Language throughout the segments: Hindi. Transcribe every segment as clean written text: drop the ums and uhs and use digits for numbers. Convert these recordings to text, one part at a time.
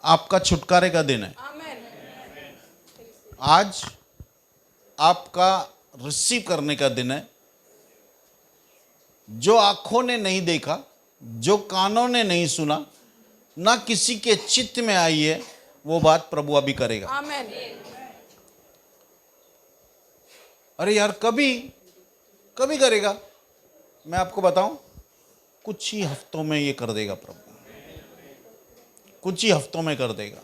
आपका छुटकारे का दिन है। आज आपका रिसीव करने का दिन है। जो आंखों ने नहीं देखा, जो कानों ने नहीं सुना, ना किसी के चित्त में आई है, वो बात प्रभु अभी करेगा। आमेन। अरे यार, कभी कभी करेगा। मैं आपको बताऊं, कुछ ही हफ्तों में ये कर देगा प्रभु, कुछ ही हफ्तों में कर देगा।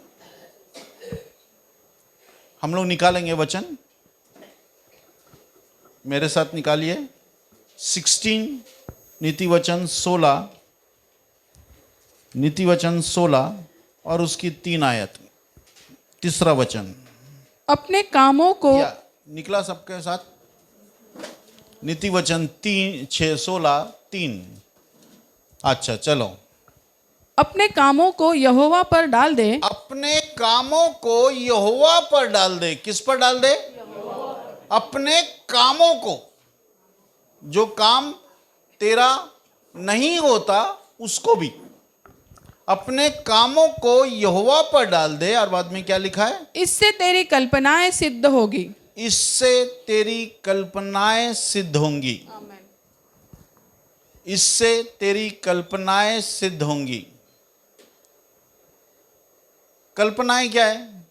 हम लोग निकालेंगे वचन, मेरे साथ निकालिए। 16 नीति वचन 16, नीति वचन 16 और उसकी 3 आयत, तीसरा वचन। अपने कामों को या निकला सबके साथ? नीति वचन 3:6-16:3। अच्छा चलो। अपने कामों को यहोवा पर डाल दे। अपने कामों को यहोवा पर डाल दे। किस पर डाल दे? अपने कामों को। जो काम तेरा नहीं होता उसको भी, अपने कामों को यहोवा पर डाल दे। और बाद में क्या लिखा है? इससे तेरी कल्पनाएं सिद्ध होगी। इससे तेरी कल्पनाएं सिद्ध होंगी। इससे तेरी कल्पनाएं सिद्ध होंगी। कल्पनाएं क्या है?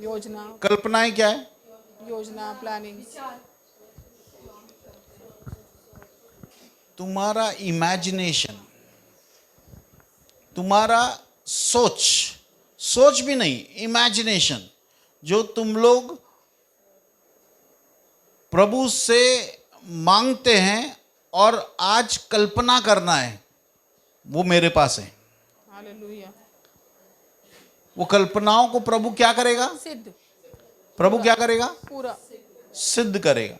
योजना। कल्पनाएं क्या है? योजना, प्लानिंग। तुम्हारा इमेजिनेशन, तुम्हारा सोच भी नहीं, इमेजिनेशन, जो तुम लोग प्रभु से मांगते हैं और आज कल्पना करना है, वो मेरे पास है। हालेलुया। वो कल्पनाओं को प्रभु क्या करेगा? सिद्ध। प्रभु क्या करेगा? पूरा सिद्ध करेगा।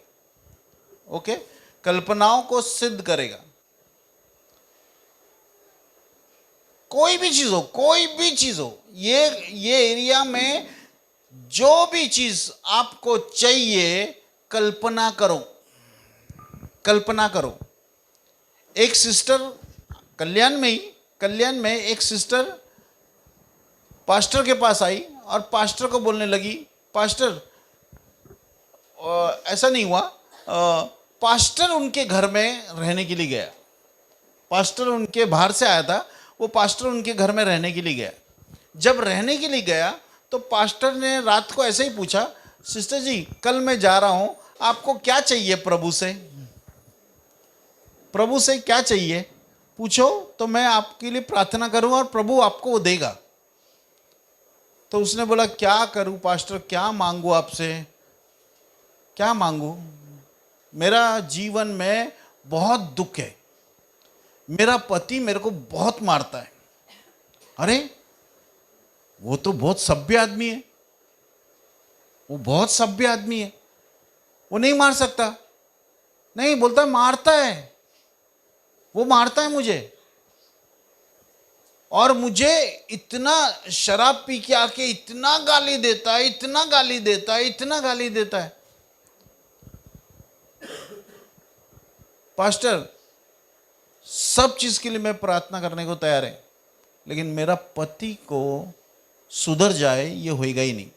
ओके, कल्पनाओं को सिद्ध करेगा। कोई भी चीज हो, कोई भी चीज हो, ये एरिया में जो भी चीज आपको चाहिए, कल्पना करो, कल्पना करो। एक सिस्टर कल्याण में एक सिस्टर पास्टर के पास आई और पास्टर को बोलने लगी, पास्टर, ऐसा नहीं हुआ, पास्टर उनके घर में रहने के लिए गया। पास्टर उनके बाहर से आया था, वो पास्टर उनके घर में रहने के लिए गया। जब रहने के लिए गया तो पास्टर ने रात को ऐसे ही पूछा, सिस्टर जी कल मैं जा रहा हूं, आपको क्या चाहिए प्रभु से? प्रभु से क्या चाहिए पूछो तो मैं आपके लिए प्रार्थना करूं और प्रभु आपको वो देगा। तो उसने बोला, क्या करूं पास्टर, क्या मांगू आपसे, क्या मांगू? मेरा जीवन में बहुत दुख है, मेरा पति मेरे को बहुत मारता है। अरे वो तो बहुत सभ्य आदमी है, वो बहुत सभ्य आदमी है, वो नहीं मार सकता। नहीं, बोलता मारता है, वो मारता है मुझे, और मुझे इतना शराब पी के आके इतना गाली देता है, इतना गाली देता है, इतना गाली देता है। पास्टर, सब चीज के लिए मैं प्रार्थना करने को तैयार है, लेकिन मेरा पति को सुधर जाए ये होएगा ही नहीं।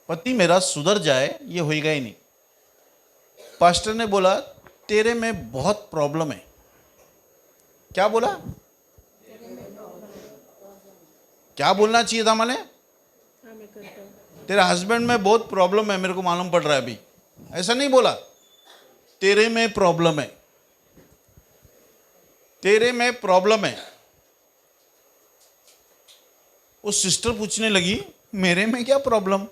पति मेरा सुधर जाए ये होएगा ही नहीं। पास्टर ने बोला, तेरे में बहुत प्रॉब्लम है। क्या बोला? क्या बोलना चाहिए था मैंने? तेरे हस्बैंड में बहुत प्रॉब्लम है, मेरे को मालूम पड़ रहा है अभी। ऐसा नहीं बोला, तेरे में प्रॉब्लम है, तेरे में प्रॉब्लम है। उस सिस्टर पूछने लगी, मेरे में क्या प्रॉब्लम?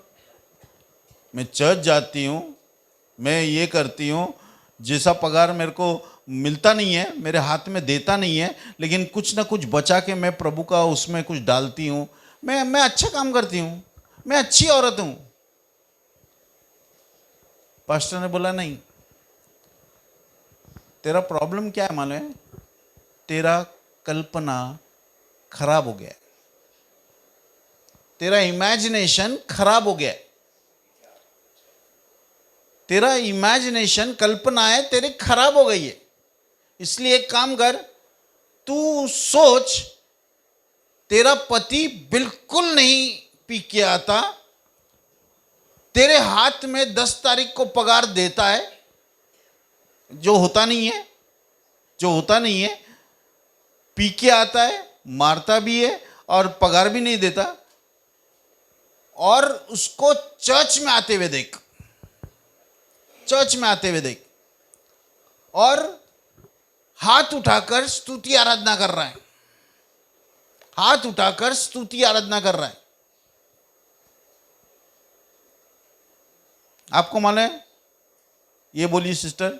मैं चर्च जाती हूं, मैं ये करती हूं, जैसा पगार मेरे को मिलता नहीं है, मेरे हाथ में देता नहीं है, लेकिन कुछ ना कुछ बचा के मैं प्रभु का उसमें कुछ डालती हूं। मैं अच्छा काम करती हूं, मैं अच्छी औरत हूं। पास्टर ने बोला, नहीं, तेरा प्रॉब्लम क्या है मालूम है? तेरा कल्पना खराब हो गया, तेरा इमेजिनेशन खराब हो गया। तेरा इमेजिनेशन, कल्पनाएं तेरी खराब हो गई है, इसलिए एक काम कर, तू सोच, तेरा पति बिल्कुल नहीं पी के आता, तेरे हाथ में 10 तारीख को पगार देता है, जो होता नहीं है, पी के आता है, मारता भी है और पगार भी नहीं देता, और उसको चर्च में आते हुए देख, और हाथ उठाकर स्तुति आराधना कर रहा है, आपको मालूम है? ये बोली सिस्टर,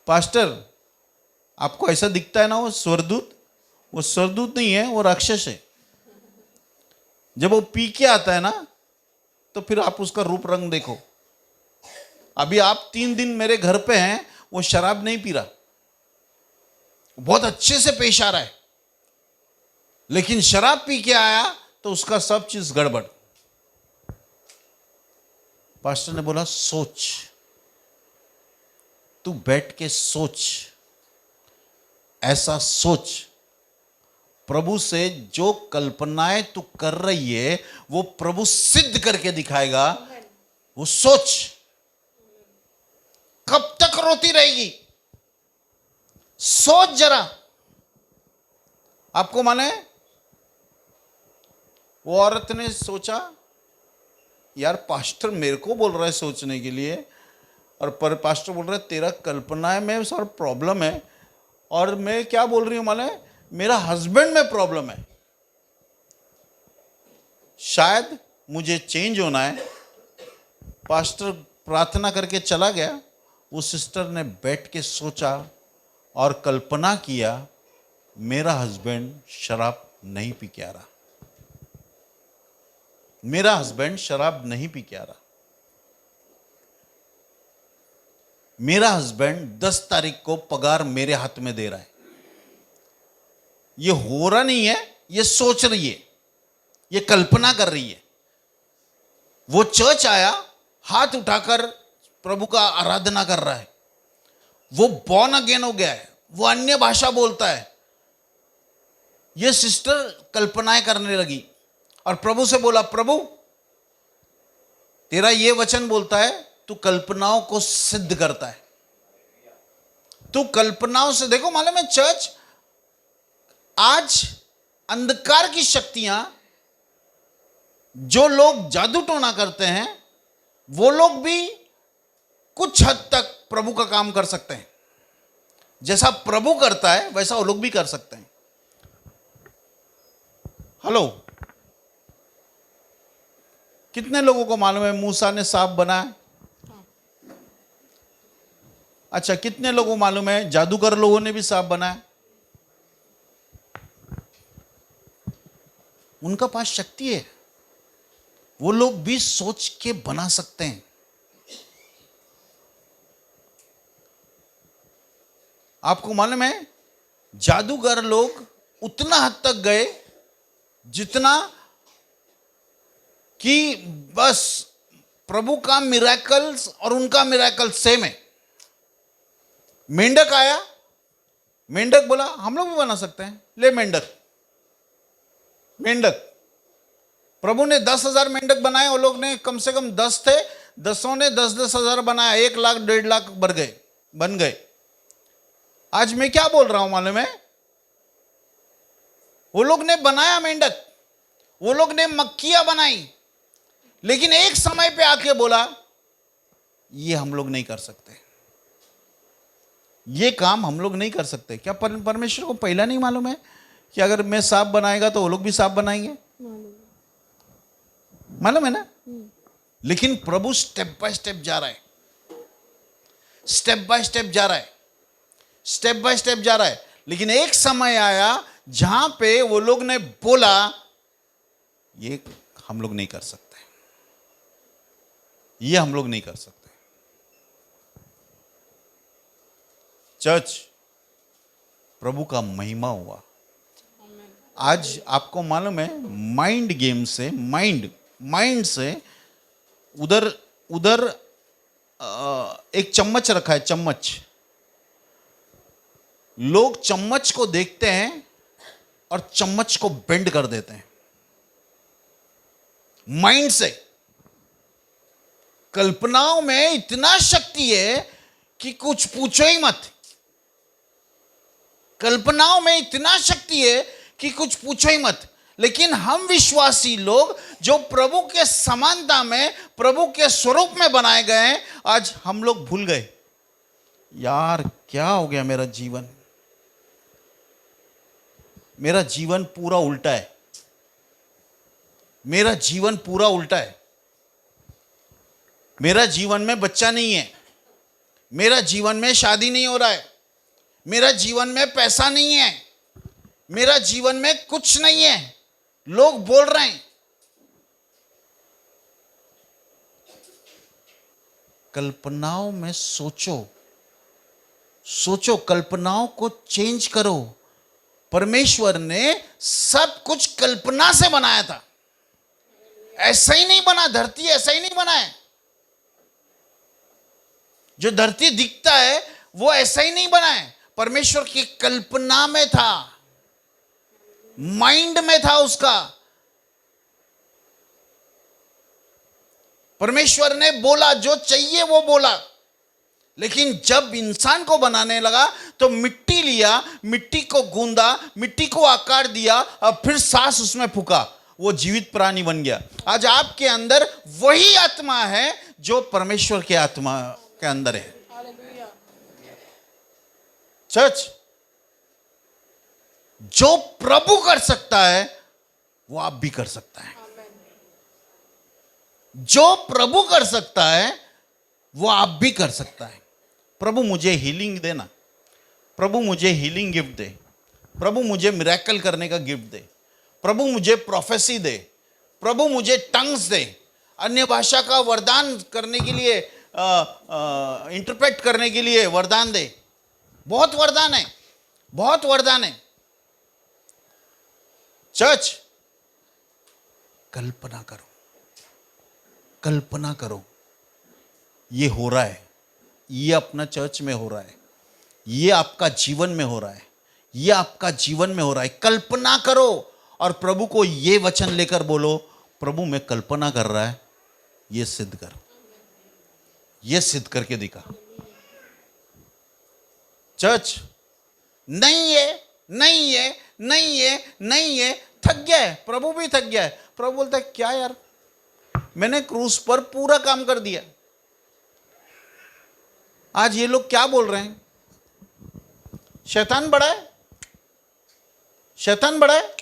पास्टर आपको ऐसा दिखता है ना वो स्वर्गदूत नहीं है, वो राक्षस है। जब वो पी के आता है ना, तो फिर आप उसका रूप रंग देखो। अभी आप 3 दिन मेरे घर पे हैं, वो शराब नहीं पी रहा, बहुत अच्छे से पेश आ रहा है, लेकिन शराब पी के आया तो उसका सब चीज गड़बड़। पास्टर ने बोला सोच, तू बैठ के सोच, ऐसा सोच, प्रभु से जो कल्पनाएं तू कर रही है वो प्रभु सिद्ध करके दिखाएगा। वो सोच, कब तक रोती रहेगी? सोच जरा। आपको माने, वो औरत ने सोचा, यार पास्टर मेरे को बोल रहा है सोचने के लिए, और पर पास्टर बोल रहा है तेरा कल्पनाएं में सर प्रॉब्लम है, और मैं क्या बोल रही हूं माने, मेरा हस्बैंड में प्रॉब्लम है, शायद मुझे चेंज होना है। पास्टर प्रार्थना करके चला गया, उस सिस्टर ने बैठ के सोचा और कल्पना किया, मेरा हस्बैंड शराब नहीं पी के आ रहा, मेरा हस्बैंड शराब नहीं पी के आ रहा, मेरा हस्बैंड 10 तारीख को पगार मेरे हाथ में दे रहा है। ये हो रहा नहीं है, ये सोच रही है, ये कल्पना कर रही है। वो चर्च आया, हाथ उठाकर प्रभु का आराधना कर रहा है, वो बॉर्न अगेन हो गया है, वो अन्य भाषा बोलता है। ये सिस्टर कल्पनाएं करने लगी और प्रभु से बोला, प्रभु तेरा ये वचन बोलता है तू कल्पनाओं को सिद्ध करता है, तू कल्पनाओं से, देखो मालूम है चर्च, आज अंधकार की शक्तियां, जो लोग जादू टोना करते हैं, वो लोग भी कुछ हद तक प्रभु का काम कर सकते हैं। जैसा प्रभु करता है वैसा वो लोग भी कर सकते हैं। हेलो, कितने लोगों को मालूम है मूसा ने सांप बनाया? अच्छा, कितने लोगों को मालूम है जादूगर लोगों ने भी सांप बनाया? उनका पास शक्ति है, वो लोग भी सोच के बना सकते हैं। आपको मालूम है जादूगर लोग उतना हद तक गए जितना कि बस प्रभु का मिरेकल्स और उनका मिरेकल सेम है। मेंढक आया, मेंढक बोला हम लोग भी बना सकते हैं, ले मेंढक। प्रभु ने 10,000 मेंढक बनाए, वो लोग ने कम से कम 10 थे, 10 ने 10-10 हजार बनाया, 1 लाख 1.5 लाख बन गए। आज मैं क्या बोल रहा हूं मालूम है, वो लोग ने बनाया मेंढक, वो लोग ने मक्खियां बनाई, लेकिन एक समय पे आके बोला ये हम लोग नहीं कर सकते, ये काम हम लोग नहीं कर सकते। क्या परमेश्वर को पहला नहीं मालूम है कि अगर मैं सांप बनाएगा तो वो लोग भी सांप बनाएंगे? मालूम है ना। लेकिन प्रभु स्टेप बाय स्टेप जा रहा है, स्टेप बाय स्टेप जा रहा है। लेकिन एक समय आया जहां पे वो लोग ने बोला ये हम लोग नहीं कर सकते, ये हम लोग नहीं कर सकते। चर्च, प्रभु का महिमा हुआ। आज आपको मालूम है माइंड गेम से, माइंड से उधर एक चम्मच रखा है, चम्मच, लोग चम्मच को देखते हैं और चम्मच को बेंड कर देते हैं माइंड से। कल्पनाओं में इतना शक्ति है कि कुछ पूछो ही मत। कल्पनाओं में इतना शक्ति है कि कुछ पूछो ही मत। लेकिन हम विश्वासी लोग जो प्रभु के समानता में, प्रभु के स्वरूप में बनाए गए हैं, आज हम लोग भूल गए, यार क्या हो गया मेरा जीवन। मेरा जीवन पूरा उल्टा है। मेरा जीवन पूरा उल्टा है। मेरा जीवन में बच्चा नहीं है। मेरा जीवन में शादी नहीं हो रहा है। मेरा जीवन में पैसा नहीं है। मेरा जीवन में कुछ नहीं है। लोग बोल रहे हैं। कल्पनाओं में सोचो, सोचो, कल्पनाओं को चेंज करो। परमेश्वर ने सब कुछ कल्पना से बनाया था। ऐसा ही नहीं बना, धरती ऐसा ही नहीं बना है। जो धरती दिखता है वो ऐसा ही नहीं बना है। परमेश्वर की कल्पना में था, माइंड में था उसका। परमेश्वर ने बोला, जो चाहिए वो बोला। लेकिन जब इंसान को बनाने लगा तो मिट्टी लिया, मिट्टी को गूंदा, मिट्टी को आकार दिया और फिर सांस उसमें फूका, वो जीवित प्राणी बन गया। आज आपके अंदर वही आत्मा है जो परमेश्वर के आत्मा के अंदर है। चर्च, जो प्रभु कर सकता है वो आप भी कर सकता है। जो प्रभु कर सकता है वो आप भी कर सकता है। प्रभु मुझे हीलिंग देना, प्रभु मुझे हीलिंग गिफ्ट दे, प्रभु मुझे मिरेकल करने का गिफ्ट दे, प्रभु मुझे प्रोफेसी दे, प्रभु मुझे टंग्स दे, अन्य भाषा का वरदान करने के लिए, इंटरप्रेट करने के लिए वरदान दे। बहुत वरदान है, बहुत वरदान है। चर्च, कल्पना करो, कल्पना करो, ये हो रहा है, ये अपना चर्च में हो रहा है, ये आपका जीवन में हो रहा है, ये आपका जीवन में हो रहा है। कल्पना करो और प्रभु को ये वचन लेकर बोलो, प्रभु मैं कल्पना कर रहा है, ये सिद्ध कर, ये सिद्ध करके दिखा। चर्च, नहीं है, नहीं है, नहीं है, नहीं है, थक गया है। प्रभु भी थक गया है। प्रभु बोलता है, क्या यार, मैंने क्रूस पर पूरा काम कर दिया, आज ये लोग क्या बोल रहे हैं? शैतान बड़ा है, शैतान बड़ा है।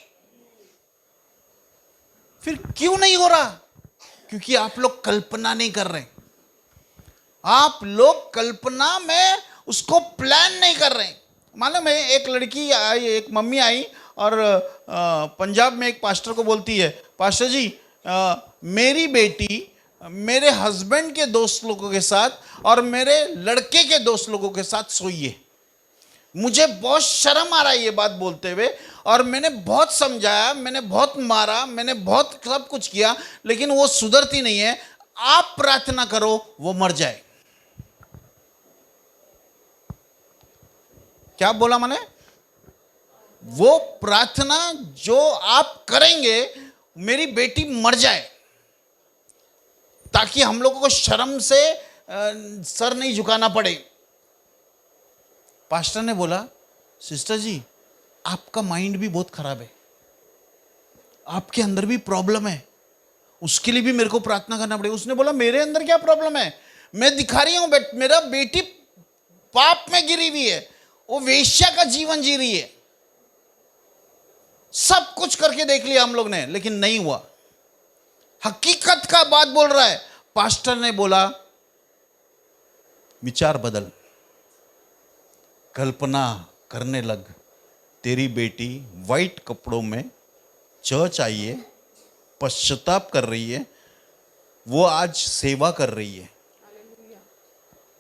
फिर क्यों नहीं हो रहा? क्योंकि आप लोग कल्पना नहीं कर रहे। आप लोग कल्पना में उसको प्लान नहीं कर रहे। मालूम है, एक लड़की आई, एक मम्मी आई और पंजाब में एक पास्टर को बोलती है, पास्टर जी मेरी बेटी मेरे हस्बैंड के दोस्त लोगों के साथ और मेरे लड़के के दोस्त लोगों के साथ सोई है। मुझे बहुत शर्म आ रहा है ये बात बोलते हुए, और मैंने बहुत समझाया, मैंने बहुत मारा, मैंने बहुत सब कुछ किया, लेकिन वो सुधरती नहीं है। आप प्रार्थना करो वो मर जाए। क्या बोला मैंने? वो प्रार्थना जो आप करेंगे, मेरी बेटी मर जाए, ताकि हम लोगों को शर्म से सर नहीं झुकाना पड़े। पास्टर ने बोला, सिस्टर जी आपका माइंड भी बहुत खराब है, आपके अंदर भी प्रॉब्लम है, उसके लिए भी मेरे को प्रार्थना करना पड़ेगा। उसने बोला, मेरे अंदर क्या प्रॉब्लम है? मैं दिखा रही हूं मेरा बेटी पाप में गिरी हुई है, वो वेश्या का जीवन जी रही है। सब कुछ करके देख लिया हम लोग ने, लेकिन नहीं हुआ। हकीकत का बात बोल रहा है। पास्टर ने बोला, विचार बदल, कल्पना करने लग, तेरी बेटी वाइट कपड़ों में चर्च आई है, पश्चाताप कर रही है, वो आज सेवा कर रही है,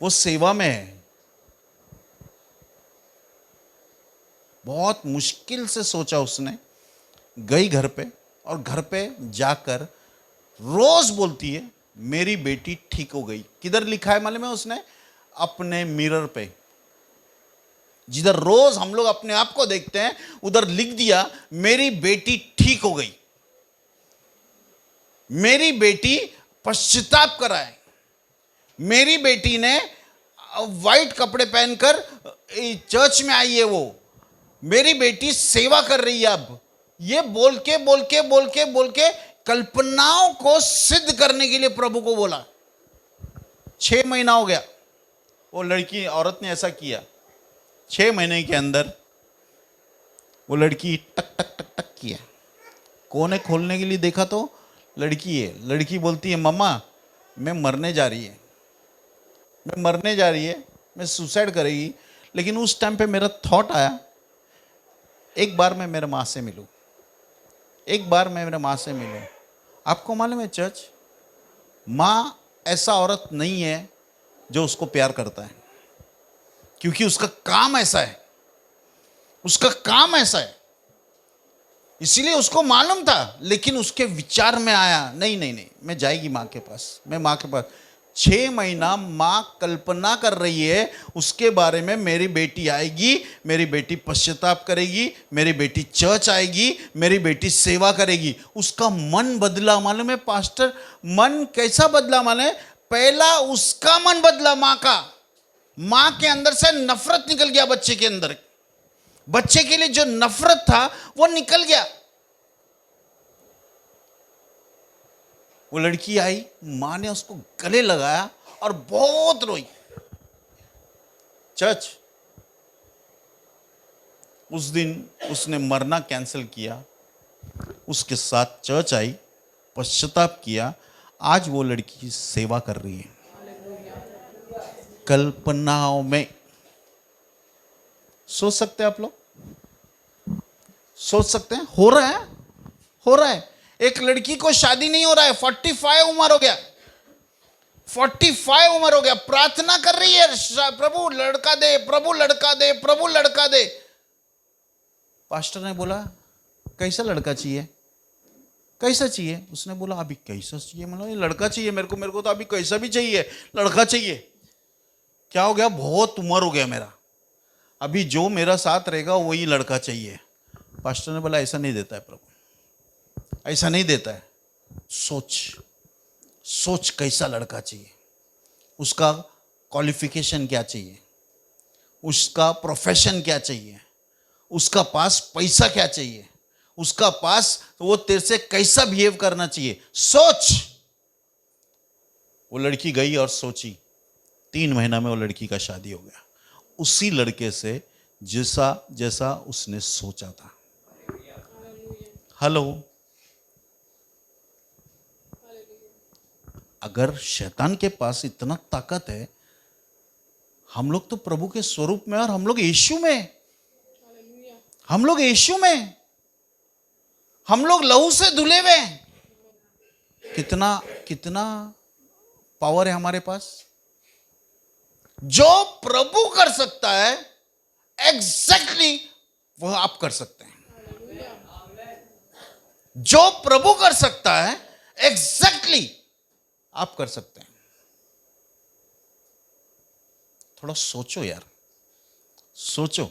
वो सेवा में है। बहुत मुश्किल से सोचा उसने, गई घर पे, और घर पे जाकर रोज बोलती है, मेरी बेटी ठीक हो गई। किधर लिखा है मालूम है उसने? अपने मिरर पे, जिधर रोज हम लोग अपने आप को देखते हैं उधर लिख दिया मेरी बेटी ठीक हो गई, मेरी बेटी पश्चाताप कराए, मेरी बेटी ने व्हाइट कपड़े पहनकर चर्च में आई है, वो मेरी बेटी सेवा कर रही है। अब ये बोल के कल्पनाओं को सिद्ध करने के लिए प्रभु को बोला। 6 महीना हो गया, वो लड़की औरत ने ऐसा किया। 6 महीने के अंदर वो लड़की टक टक टक टक किया। कोने खोलने के लिए देखा तो लड़की है। लड़की बोलती है मम्मा मैं मरने जा रही है, मैं मरने जा रही है, मैं सुसाइड करेगी। लेकिन उस टाइम पे मेरा थॉट आया एक बार मैं मेरे माँ से मिलूं, एक बार मैं मेरे माँ से मिलूं। आपको मालूम है चर्च, माँ ऐसा औरत नहीं है जो उसको प्यार करता है, क्योंकि उसका काम ऐसा है, उसका काम ऐसा है, इसीलिए उसको मालूम था। लेकिन उसके विचार में आया नहीं नहीं नहीं, मैं जाएगी माँ के पास, मैं माँ के पास। 6 महीना माँ कल्पना कर रही है उसके बारे में, मेरी बेटी आएगी, मेरी बेटी पश्चाताप करेगी, मेरी बेटी चर्च आएगी, मेरी बेटी सेवा करेगी। उसका मन बदला। मालूम है पास्टर, मन कैसा बदला? माने पहला उसका मन बदला, माँ का। माँ के अंदर से नफरत निकल गया बच्चे के अंदर, बच्चे के लिए जो नफरत था वो निकल गया। वो लड़की आई, मां ने उसको गले लगाया और बहुत रोई। चर्च, उस दिन उसने मरना कैंसिल किया, उसके साथ चर्च आई, पश्चाताप किया। आज वो लड़की सेवा कर रही है कल्पनाओं में। सोच सकते हैं आप लोग? सोच सकते हैं? हो रहा है, हो रहा है। एक लड़की को शादी नहीं हो रहा है, 45 उम्र हो गया, 45 उम्र हो गया, प्रार्थना कर रही है प्रभु लड़का दे, प्रभु लड़का दे, प्रभु लड़का दे। पास्टर ने बोला कैसा लड़का चाहिए, कैसा चाहिए? उसने बोला अभी कैसा चाहिए? मतलब ये लड़का चाहिए मेरे को तो अभी कैसा भी चाहिए, लड़का चाहिए। क्या हो गया? बहुत उम्र हो गया मेरा, अभी जो मेरा साथ रहेगा वही लड़का चाहिए। पास्टर ने बोला ऐसा नहीं देता है प्रभु, ऐसा नहीं देता है। सोच सोच कैसा लड़का चाहिए, उसका क्वालिफिकेशन क्या चाहिए, उसका प्रोफेशन क्या चाहिए, उसका पास पैसा क्या चाहिए, उसका पास वो तेरे से कैसा बिहेव करना चाहिए। सोच। वो लड़की गई और सोची, 3 महीना में वो लड़की का शादी हो गया, उसी लड़के से जैसा जैसा उसने सोचा था। हेलो, अगर शैतान के पास इतना ताकत है, हम लोग तो प्रभु के स्वरूप में, और हम लोग यीशु में, हम लोग यीशु में, हम लोग लहू से धुले हुए। कितना कितना पावर है हमारे पास। जो प्रभु कर सकता है एग्जैक्टली वह आप कर सकते हैं। जो प्रभु कर सकता है एग्जैक्टली आप कर सकते हैं। थोड़ा सोचो यार, सोचो,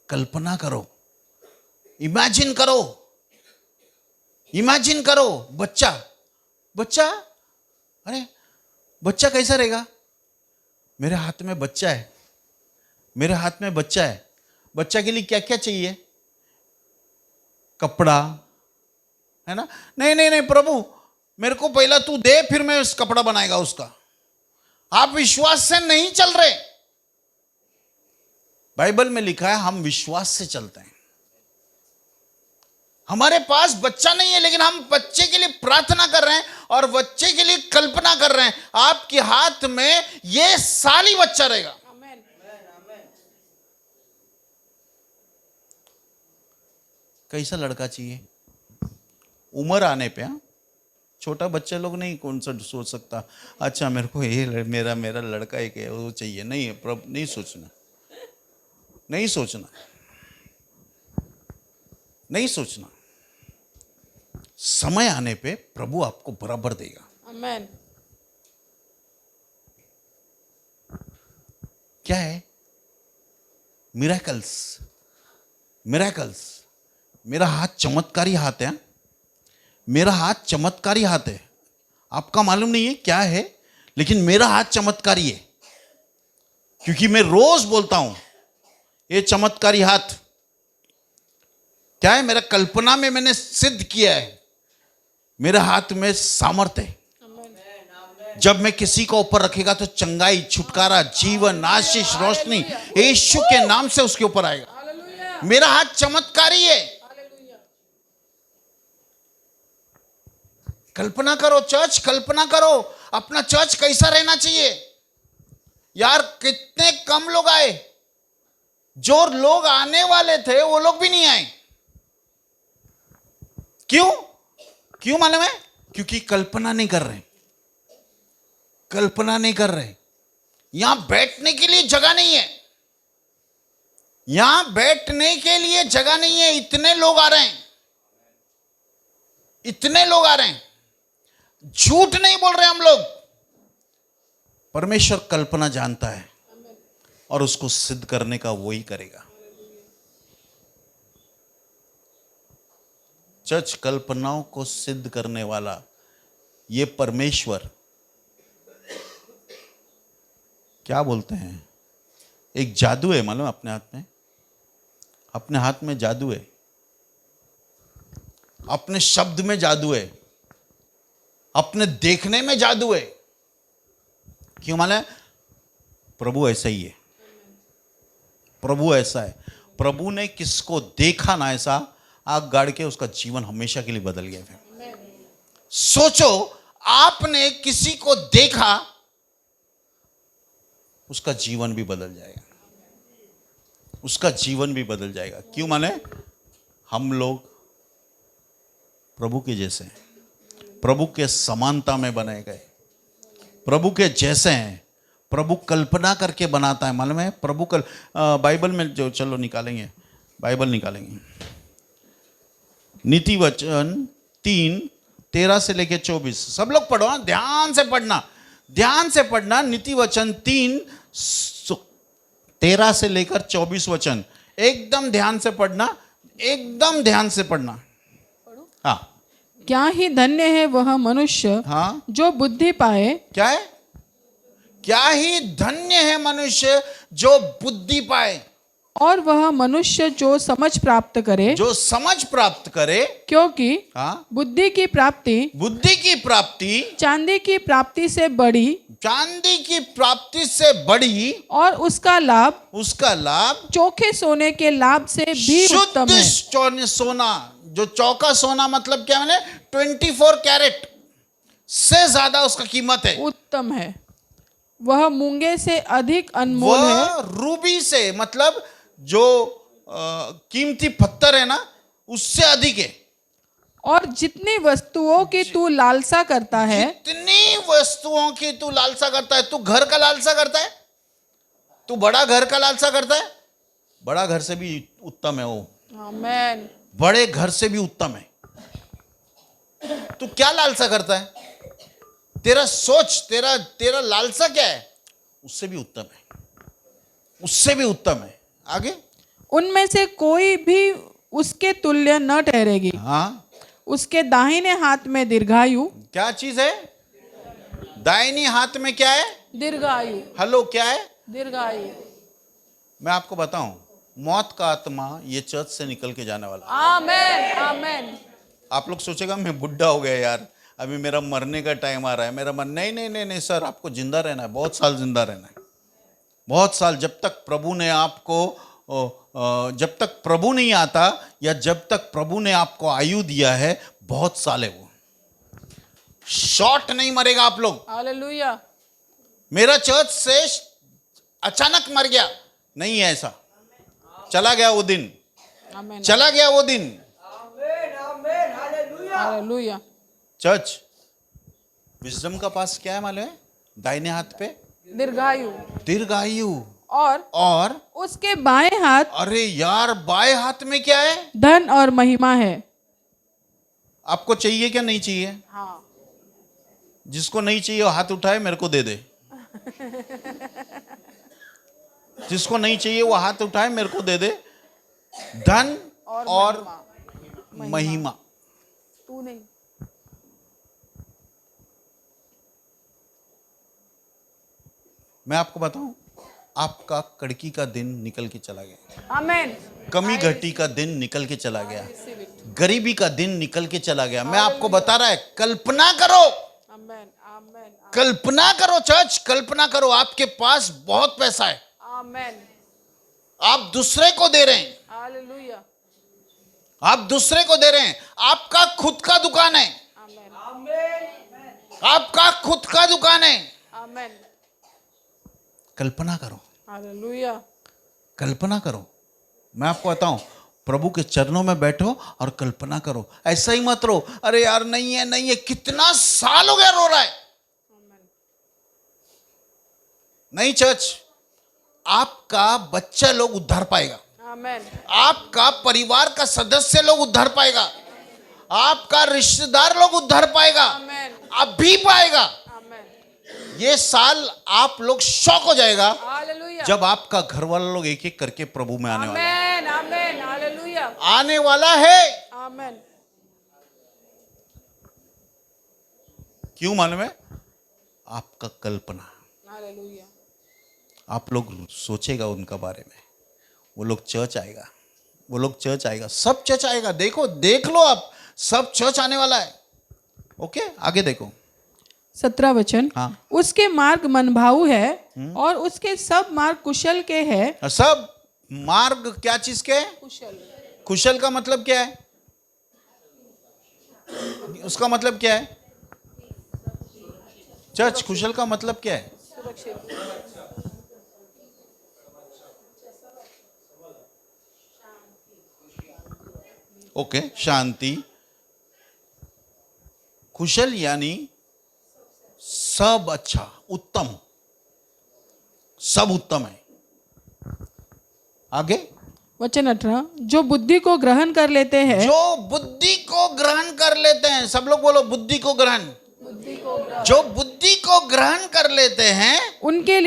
कल्पना करो, इमेजिन करो, इमेजिन करो। बच्चा, बच्चा, अरे बच्चा कैसा रहेगा? मेरे हाथ में बच्चा है, मेरे हाथ में बच्चा है। बच्चा के लिए क्या क्या चाहिए? कपड़ा, है ना? नहीं नहीं नहीं प्रभु, मेरे को पहला तू दे, फिर मैं उस कपड़ा बनाएगा उसका। आप विश्वास से नहीं चल रहे। बाइबल में लिखा है हम विश्वास से चलते हैं। हमारे पास बच्चा नहीं है, लेकिन हम बच्चे के लिए प्रार्थना कर रहे हैं और बच्चे के लिए कल्पना कर रहे हैं। आपके हाथ में ये साल ही बच्चा रहेगा। कैसा लड़का चाहिए? उम्र आने पे, छोटा बच्चा लोग नहीं कौन सा सोच सकता अच्छा मेरे को ये मेरा मेरा लड़का एक है वो चाहिए। नहीं प्रभु, नहीं सोचना, नहीं सोचना, नहीं सोचना। समय आने पे प्रभु आपको बराबर देगा। आमेन। क्या है? Miracles, miracles. मेरा हाथ चमत्कारी हाथ है, मेरा हाथ चमत्कारी हाथ है। आपका मालूम नहीं है क्या है, लेकिन मेरा हाथ चमत्कारी है, क्योंकि मैं रोज बोलता हूं ये चमत्कारी हाथ क्या है। मेरा कल्पना में मैंने सिद्ध किया है, मेरे हाथ में सामर्थ्य है। जब मैं किसी को ऊपर रखेगा तो चंगाई, छुटकारा, जीवन, आशीष, रोशनी यीशु के नाम से उसके ऊपर आएगा। मेरा हाथ चमत्कारी है। कल्पना करो चर्च, कल्पना करो अपना चर्च कैसा रहना चाहिए यार। कितने कम लोग आए, जो लोग आने वाले थे वो लोग भी नहीं आए। क्यों? क्यों मालूम है? क्योंकि कल्पना नहीं कर रहे, कल्पना नहीं कर रहे। यहां बैठने के लिए जगह नहीं है, यहां बैठने के लिए जगह नहीं है। इतने लोग आ रहे हैं, इतने लोग आ रहे हैं। झूठ नहीं बोल रहे हम लोग। परमेश्वर कल्पना जानता है और उसको सिद्ध करने का वो ही करेगा। चर्च, कल्पनाओं को सिद्ध करने वाला ये परमेश्वर क्या बोलते हैं, एक जादू है मालूम अपने हाथ में। अपने हाथ में जादू है, अपने शब्द में जादू है, अपने देखने में जादू है। क्यों मालूम? प्रभु ऐसा ही है, प्रभु ऐसा है। प्रभु ने किसको देखा ना ऐसा, आग गाड़ के उसका जीवन हमेशा के लिए बदल गया। फिर सोचो, आपने किसी को देखा, उसका जीवन भी बदल जाएगा, उसका जीवन भी बदल जाएगा। क्यों माने? हम लोग प्रभु के जैसे हैं, प्रभु के समानता में बनाए गए, प्रभु के जैसे हैं। प्रभु कल्पना करके बनाता है, मालूम है? प्रभु बाइबल में जो, चलो निकालेंगे, बाइबल निकालेंगे। नीति वचन 3:13 से लेके 24। सब लोग पढ़ो, ध्यान से पढ़ना, ध्यान से पढ़ना। नीति वचन 3:13 से लेकर 24 वचन, एकदम ध्यान से पढ़ना, एकदम ध्यान से पढ़ना। हाँ, क्या ही धन्य है वह मनुष्य हाँ, जो बुद्धि पाए। क्या है? क्या ही धन्य है मनुष्य जो बुद्धि पाए, और वह मनुष्य जो समझ प्राप्त करे, जो समझ प्राप्त करे। क्योंकि हाँ, बुद्धि की प्राप्ति बुद्धि की प्राप्ति चांदी की प्राप्ति से बड़ी, चांदी की प्राप्ति से बड़ी, और उसका लाभ चोखे सोने के लाभ से भी उत्तम है। शुद्ध सोना, जो चौका सोना मतलब क्या मैंने 24 कैरेट से ज्यादा उसका कीमत है, उत्तम है। वह मूंगे से अधिक अनमोल है। वह रूबी से मतलब जो कीमती पत्थर है ना, उससे अधिक है। और जितनी वस्तुओं की तू लालसा करता है, जितनी वस्तुओं की तू लालसा करता है, तू घर का लालसा करता है, तू बड़ा घर का लालसा करता है, बड़ा घर से भी उत्तम है वो। आमेन। बड़े घर से भी उत्तम है। तू क्या लालसा करता है? तेरा सोच, तेरा लालसा क्या है? उससे भी उत्तम है, उससे भी उत्तम है। आगे, उनमें से कोई भी उसके तुल्य न ठहरेगी। हाँ, उसके दाहिने हाथ में दीर्घायु। क्या चीज है? दाहिनी हाथ में क्या है? दीर्घायु। हेलो, क्या है? दीर्घायु। मैं आपको बताऊं, मौत का आत्मा ये चर्च से निकल के जाने वाला। आमेन, आमेन। आप लोग सोचेगा मैं बुढ़ा हो गया यार, अभी मेरा मरने का टाइम आ रहा है, मेरा मन। नहीं नहीं नहीं नहीं सर, आपको जिंदा रहना है, बहुत साल जिंदा रहना है, बहुत साल। जब तक प्रभु ने आपको, जब तक प्रभु नहीं आता, या जब तक प्रभु ने आपको आयु दिया है, बहुत साल है वो। शॉर्ट नहीं मरेगा आप लोग। हालेलुया। मेरा चर्च से अचानक मर गया नहीं है ऐसा, चला गया वो दिन, आमेन। चला गया वो दिन। हालेलुया। चर्च, विजडम का पास क्या है मालूम है? दाहिने हाथ पे दीर्घायु। दीर्घायु, और उसके बाएं हाथ, अरे यार बाएं हाथ में क्या है? धन और महिमा है। आपको चाहिए क्या? नहीं चाहिए? हाँ। जिसको नहीं चाहिए वो हाथ उठाए, मेरे को दे दे। जिसको नहीं चाहिए वो हाथ उठाए, मेरे को दे दे। धन और महिमा। तू नहीं। मैं आपको बताऊं, आपका कड़की का दिन निकल के चला गया, आमेन। कमी घटी का दिन निकल के चला गया, गरीबी का दिन निकल के चला गया। मैं आपको बता रहा है, कल्पना करो, आमेन आमेन कल्पना करो चर्च, कल्पना करो, आपके पास बहुत पैसा है, आमेन। आप दूसरे को दे रहे हैं, हालेलुया। आप दूसरे को दे रहे हैं, आपका खुद का दुकान है, आमेन आपका खुद का दुकान है। आमेन। कल्पना करो, हालेलुया। कल्पना करो। मैं आपको बताऊं, प्रभु के चरणों में बैठो और कल्पना करो। ऐसा ही मत रो, अरे यार नहीं है नहीं है, कितना साल हो गया रो रहा है। नहीं चर्च, आपका बच्चा लोग उद्धार पाएगा, आमेन आपका परिवार का सदस्य लोग उद्धार पाएगा, आपका रिश्तेदार लोग उद्धार पाएगा, आमेन अभी पाएगा। आमेन। ये साल आप लोग शॉक हो जाएगा हालेलुया। जब आपका घर वाला लोग एक एक करके प्रभु में आने वाला है। आमेन आमेन। हालेलुया। आने वाला है। आमेन। क्यों मालूम है? आपका कल्पना, हालेलुया। आप लोग सोचेगा उनका बारे में, वो लोग चर्च आएगा, वो लोग चर्च आएगा, सब चर्च आएगा। देखो, देख लो आप, सब चर्च आने वाला है। ओके, आगे देखो 17 वचन। हाँ। उसके मार्ग मनभाऊ है और उसके सब मार्ग कुशल के है। सब मार्ग क्या चीज के है? कुशल। कुशल का मतलब क्या है? उसका मतलब क्या है चर्च? कुशल का मतलब क्या है? सुरक्षित। ओके, शांति। कुशल यानी सब अच्छा, उत्तम, सब उत्तम है। आगे वचन 18। जो बुद्धि को ग्रहण कर लेते हैं। जो बुद्धि को ग्रहण कर लेते हैं, सब लोग बोलो बुद्धि को ग्रहण। जो बुद्धि को ग्रहण कर लेते हैं उनके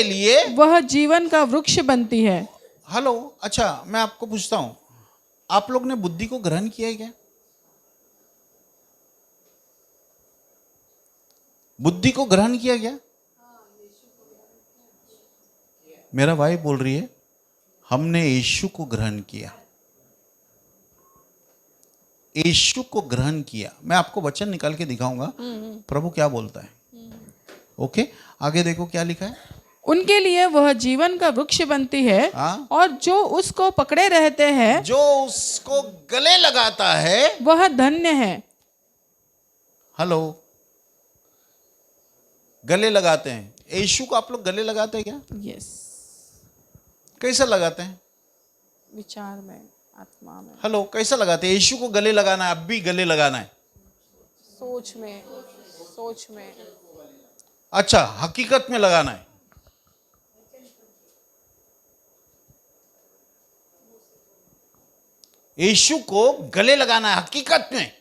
लिए वह जीवन का वृक्ष बनती है। हेलो, अच्छा मैं आपको पूछता हूं, आप लोग ने बुद्धि को ग्रहण किया है क्या? बुद्धि को ग्रहण किया क्या? मेरा भाई बोल रही है हमने यीशु को ग्रहण किया, यीशु को ग्रहण किया। मैं आपको वचन निकाल के दिखाऊंगा प्रभु क्या बोलता है। ओके, आगे देखो क्या लिखा है। उनके लिए वह जीवन का वृक्ष बनती है। हाँ? और जो उसको पकड़े रहते हैं, जो उसको गले लगाता है वह धन्य है। हेलो, गले लगाते हैं। यीशु को आप लोग गले लगाते हैं क्या? यस। कैसा लगाते हैं? विचार में, आत्मा में, हेलो, कैसा लगाते हैं? यीशु को गले लगाना है, अब भी गले लगाना है। सोच में। अच्छा, हकीकत में लगाना है। यीशु को गले लगाना है हकीकत में।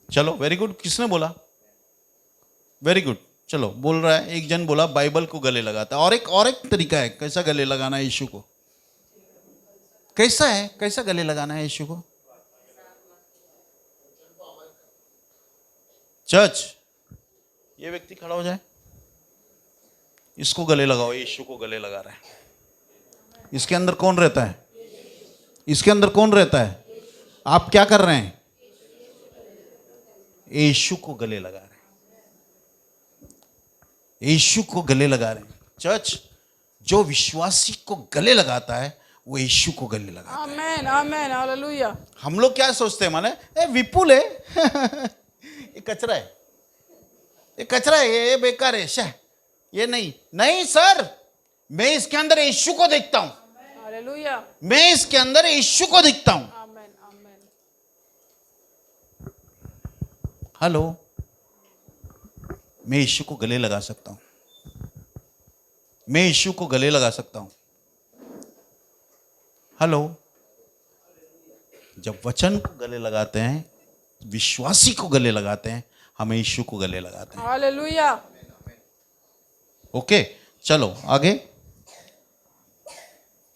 चलो, वेरी गुड। किसने बोला? Very good. चलो, बोल रहा है एक जन बोला बाइबल को गले लगाता है। और एक तरीका है कैसा गले लगाना है यीशु को। कैसा है, कैसा गले लगाना है यीशु को? चर्च, ये व्यक्ति खड़ा हो जाए, इसको गले लगाओ। यीशु को गले लगा रहा है। इसके अंदर कौन रहता है? इसके अंदर कौन रहता है? आप क्या कर रहे हैं? यीशु को गले लगा रहे हैं। यीशु को गले लगा रहे हैं। चर्च, जो विश्वासी को गले लगाता है वो यीशु को गले लगाता है। आमेन आमेन। हालेलुया। हम लोग क्या सोचते हैं, माने विपुल है ये कचरा है, ये कचरा है, ये बेकार है, शाह ये नहीं सर, मैं इसके अंदर यीशु को देखता हूं। हालेलुया। मैं इसके अंदर यीशु को दिखता हूं। आमेन आमेन। हेलो, मैं यीशु को गले लगा सकता हूं। मैं यीशु को गले लगा सकता हूं। हेलो, जब वचन को गले लगाते हैं, विश्वासी को गले लगाते हैं, हमें यीशु को गले लगाते हैं। हालेलुया। ओके, चलो आगे।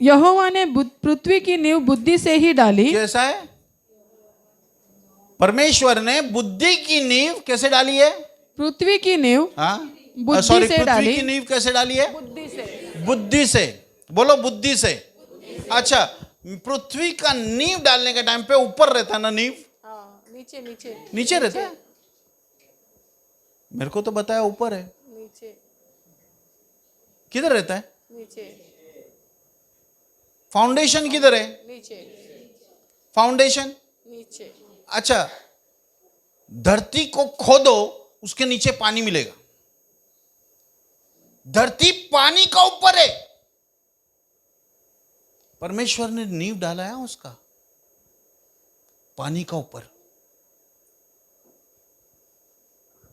यहोवा ने पृथ्वी की नींव बुद्धि से ही डाली। कैसा है? परमेश्वर ने बुद्धि की नींव कैसे डाली है? पृथ्वी की नींव हाँ, बुद्धि सॉरी, से पृथ्वी डाली। की नींव कैसे डाली है? बुद्धि से। बुद्धि से। बोलो बुद्धि से। अच्छा, पृथ्वी का नींव डालने के टाइम पे ऊपर रहता है ना नींव? हाँ, नीचे नीचे नीचे रहता है? मेरे को तो बताया ऊपर है। नीचे किधर रहता है? नीचे फाउंडेशन किधर है? नीचे फाउंडेशन। नीचे। अच्छा, धरती को खोदो, उसके नीचे पानी मिलेगा। धरती पानी का ऊपर है। परमेश्वर ने नींव डाला है उसका पानी का ऊपर।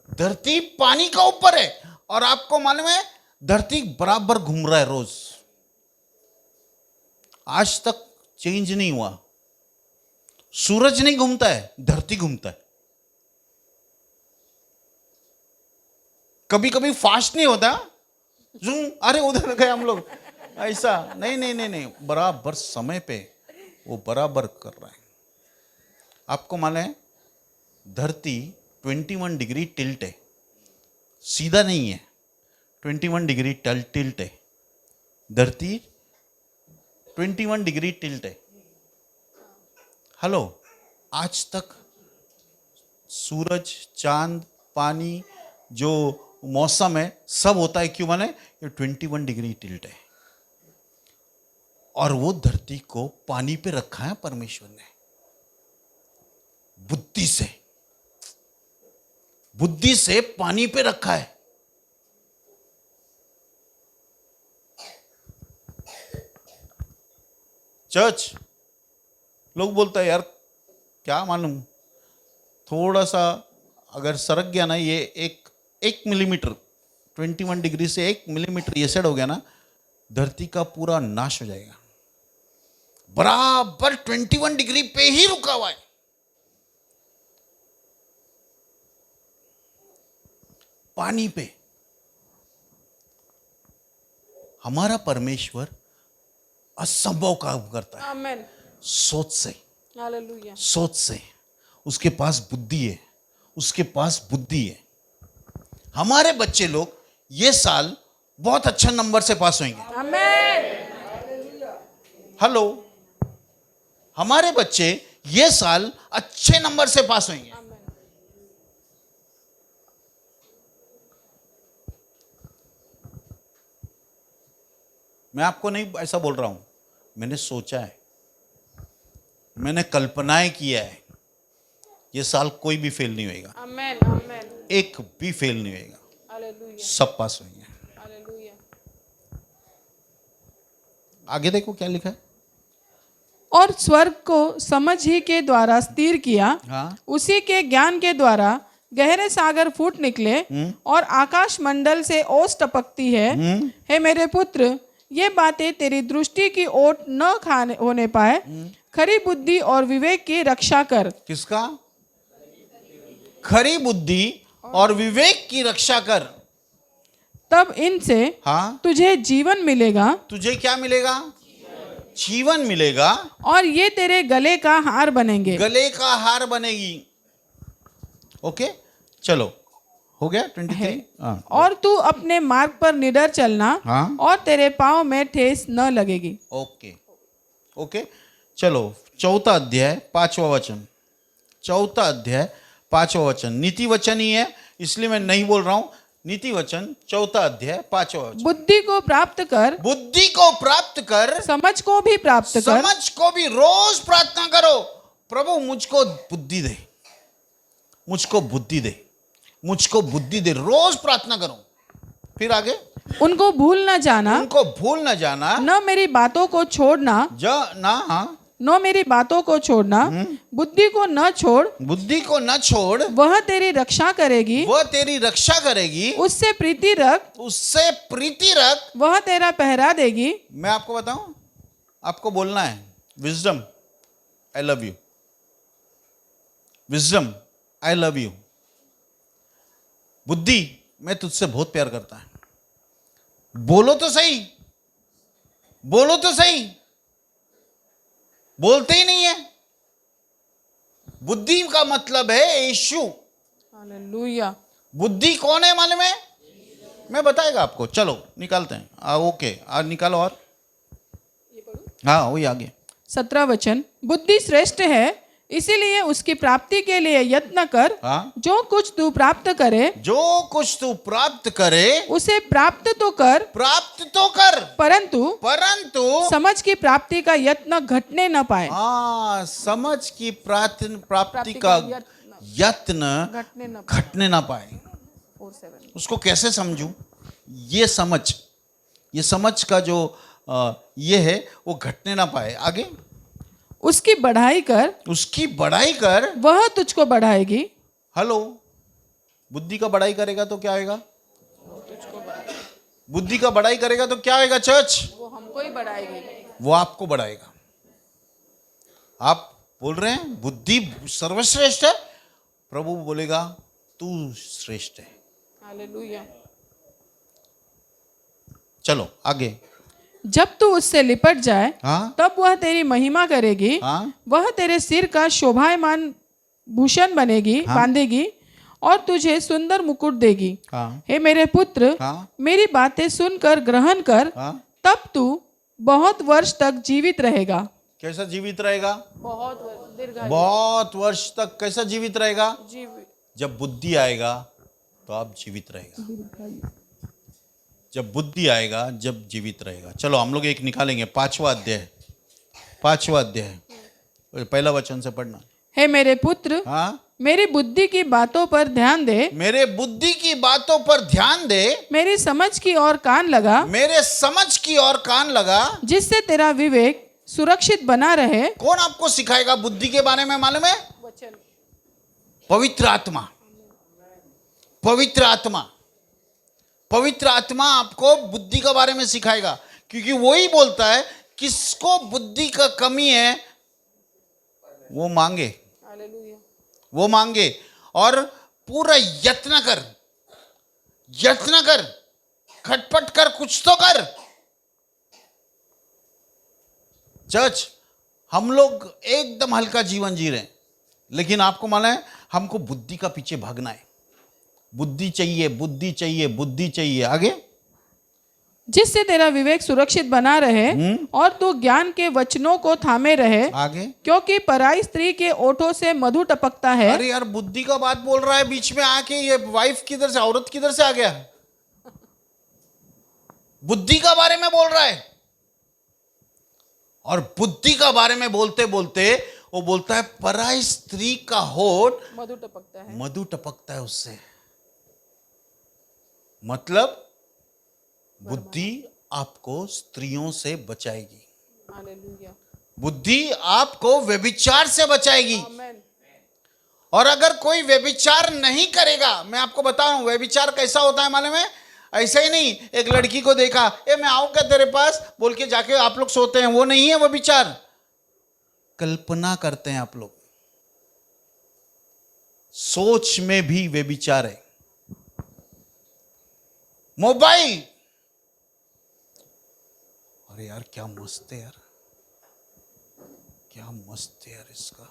धरती पानी का ऊपर है, और आपको मालूम है धरती बराबर घूम रहा है रोज। आज तक चेंज नहीं हुआ। सूरज नहीं घूमता है, धरती घूमता है। कभी कभी फास्ट नहीं होता, जूम, अरे उधर गए हम लोग, ऐसा नहीं नहीं नहीं नहीं, बराबर समय पे वो बराबर कर रहा है। आपको मालूम है धरती 21 डिग्री टिल्ट है, सीधा नहीं है, 21 डिग्री टिल्ट है। धरती 21 डिग्री टिल्ट है। हेलो, आज तक सूरज, चांद, पानी, जो मौसम है सब होता है। क्यों? माने ये 21 डिग्री टिल्ट है, और वो धरती को पानी पे रखा है परमेश्वर ने बुद्धि से। बुद्धि से पानी पे रखा है। चर्च लोग बोलता है यार क्या मालूम, थोड़ा सा अगर सरक गया ना ये एक मिलीमीटर, 21 डिग्री से 1 मिलीमीटर ये सेट हो गया ना, धरती का पूरा नाश हो जाएगा। बराबर 21 डिग्री पे ही रुका हुआ है। पानी पे। हमारा परमेश्वर असंभव काम करता है। आमेन। सोच से। हालेलुया। सोच से। उसके पास बुद्धि है, उसके पास बुद्धि है। हमारे बच्चे लोग ये साल बहुत अच्छा नंबर से पास होंगे। आमेन। हेलो, हमारे बच्चे ये साल अच्छे नंबर से पास होंगे। मैं आपको नहीं ऐसा बोल रहा हूं, मैंने सोचा है, मैंने कल्पनाएं किया है, ये साल कोई भी फेल नहीं होएगा। आमेन। आमेन। एक भी फेल नहीं होएगा, हालेलुया। सब पास होंगे। हालेलुया। आगे देखो क्या लिखा है। और स्वर्ग को समझ ही के द्वारा स्थिर किया, हाँ, उसी के ज्ञान के द्वारा गहरे सागर फूट निकले, और आकाश मंडल से ओस टपकती है। हे मेरे पुत्र, ये बातें तेरी दृष्टि की ओट न खाने होने पाए। खरी बुद्धि और विवेक की रक्षा कर। किसका? खरी बुद्धि और विवेक की रक्षा कर, तब इनसे हाँ, तुझे जीवन मिलेगा, तुझे क्या मिलेगा? जीवन मिलेगा, और ये तेरे गले का हार बनेंगे। गले का हार बनेगी। ओके, चलो हो गया 23। हाँ, और तू अपने मार्ग पर निडर चलना, हाँ, और तेरे पाँव में ठेस न लगेगी। ओके ओके, चलो 4 अध्याय 5वां वचन। 4 अध्याय 5वां वचन नीति वचन ही है, इसलिए मैं नहीं बोल रहा हूं। नीति वचन 4 अध्याय 5वां वचन। बुद्धि को प्राप्त कर, बुद्धि को प्राप्त कर, समझ को भी प्राप्त कर। समझ को भी। रोज प्रार्थना करो, प्रभु मुझको बुद्धि दे, मुझको बुद्धि दे, मुझको बुद्धि दे। रोज प्रार्थना करो। फिर आगे, उनको भूल न जाना, उनको भूल न जाना, न मेरी बातों को छोड़ना, हाँ, न मेरी बातों को छोड़ना। बुद्धि को न छोड़, बुद्धि को न छोड़, वह तेरी रक्षा करेगी। वह तेरी रक्षा करेगी। उससे प्रीति रख, उससे प्रीति रख, वह तेरा पहरा देगी। मैं आपको बताऊं, आपको बोलना है wisdom I love you, wisdom I love you. बुद्धि मैं तुझसे बहुत प्यार करता है। बोलो तो सही, बोलो तो सही, बोलते ही नहीं है। बुद्धि का मतलब है यीशु। हालेलुया। बुद्धि कौन है मालूम है? मैं बताएगा आपको, चलो निकालते हैं। ओके, निकालो। और हाँ वही आगे 17 वचन, बुद्धि श्रेष्ठ है, इसीलिए उसकी प्राप्ति के लिए यत्न कर। हाँ, जो कुछ तू प्राप्त करे जो कुछ तू प्राप्त करे उसे प्राप्त तो कर, प्राप्त तो कर, परंतु समझ की प्राप्ति का यत्न घटने न पाए। हाँ, समझ की प्राप्ति का यत्न घटने ना पाए। उसको कैसे समझूं? ये समझ का जो ये है वो घटने ना पाए। आगे, उसकी बढ़ाई कर, उसकी बढ़ाई कर, वह तुझको बढ़ाएगी। हेलो, बुद्धि का बढ़ाई करेगा तो क्या होगा? बुद्धि का बढ़ाई करेगा तो क्या होगा चर्च? वो हमको ही बढ़ाएगी, वो आपको बढ़ाएगा। आप बोल रहे हैं बुद्धि सर्वश्रेष्ठ है, प्रभु बोलेगा तू श्रेष्ठ है। हालेलुया। चलो आगे। जब तू उससे लिपट जाए हाँ, तब वह तेरी महिमा करेगी। हाँ, वह तेरे सिर का शोभायमान भूषण बनेगी, बांधेगी और तुझे सुंदर मुकुट देगी। हाँ, हे मेरे पुत्र, हाँ, मेरी बातें सुनकर ग्रहण कर, हाँ। तब तू बहुत वर्ष तक जीवित रहेगा। कैसा जीवित रहेगा? बहुत वर्ष, बहुत वर्ष तक कैसा जीवित रहेगा? जीवित। जब बुद्धि आएगा तो आप जीवित रहेगा। जब बुद्धि आएगा, जब जीवित रहेगा। चलो हम लोग एक निकालेंगे, 5वां अध्याय, 5वां अध्याय, पहला वचन से पढ़ना। हे मेरे पुत्र, हाँ, मेरी बुद्धि की बातों पर ध्यान दे, मेरे बुद्धि की बातों पर ध्यान दे, मेरी समझ की ओर कान लगा, मेरे समझ की ओर कान लगा, जिससे तेरा विवेक सुरक्षित बना रहे। कौन आपको सिखाएगा बुद्धि के बारे में मालूम है? पवित्र आत्मा। पवित्र आत्मा, पवित्र आत्मा आपको बुद्धि के बारे में सिखाएगा, क्योंकि वो ही बोलता है किसको बुद्धि का कमी है वो मांगे, वो मांगे और पूरा यत्न कर, यत्न कर, खटपट कर, कुछ तो कर। चर्च, हम लोग एकदम हल्का जीवन जी रहे हैं, लेकिन आपको मालूम है हमको बुद्धि का पीछे भागना है। बुद्धि चाहिए, बुद्धि चाहिए, बुद्धि चाहिए। आगे, जिससे तेरा विवेक सुरक्षित बना रहे और तू ज्ञान के वचनों को थामे रहे। आगे, क्योंकि पराई स्त्री के ओठों से मधु टपकता है। अरे यार, बुद्धि का बात बोल रहा है, बीच में आके ये वाइफ किधर से, औरत किधर से आ गया? बुद्धि का बारे में बोल रहा है, और बुद्धि का बारे में बोलते बोलते वो बोलता है पराई स्त्री का होठ मधु टपकता है, मधु टपकता है उससे। मतलब बुद्धि आपको स्त्रियों से बचाएगी, हालेलुया। बुद्धि आपको व्यभिचार से बचाएगी। आमेन। और अगर कोई व्यभिचार नहीं करेगा, मैं आपको बता रहा हूं व्यभिचार कैसा होता है मालूम है? ऐसा ही नहीं, एक लड़की को देखा, ए मैं आऊं क्या तेरे पास बोल के जाके आप लोग सोते हैं, वो नहीं है व्यभिचार। कल्पना करते हैं आप लोग, सोच में भी व्यभिचार है। मोबाइल, अरे यार क्या मस्त है यार, क्या मस्त है यार, इसका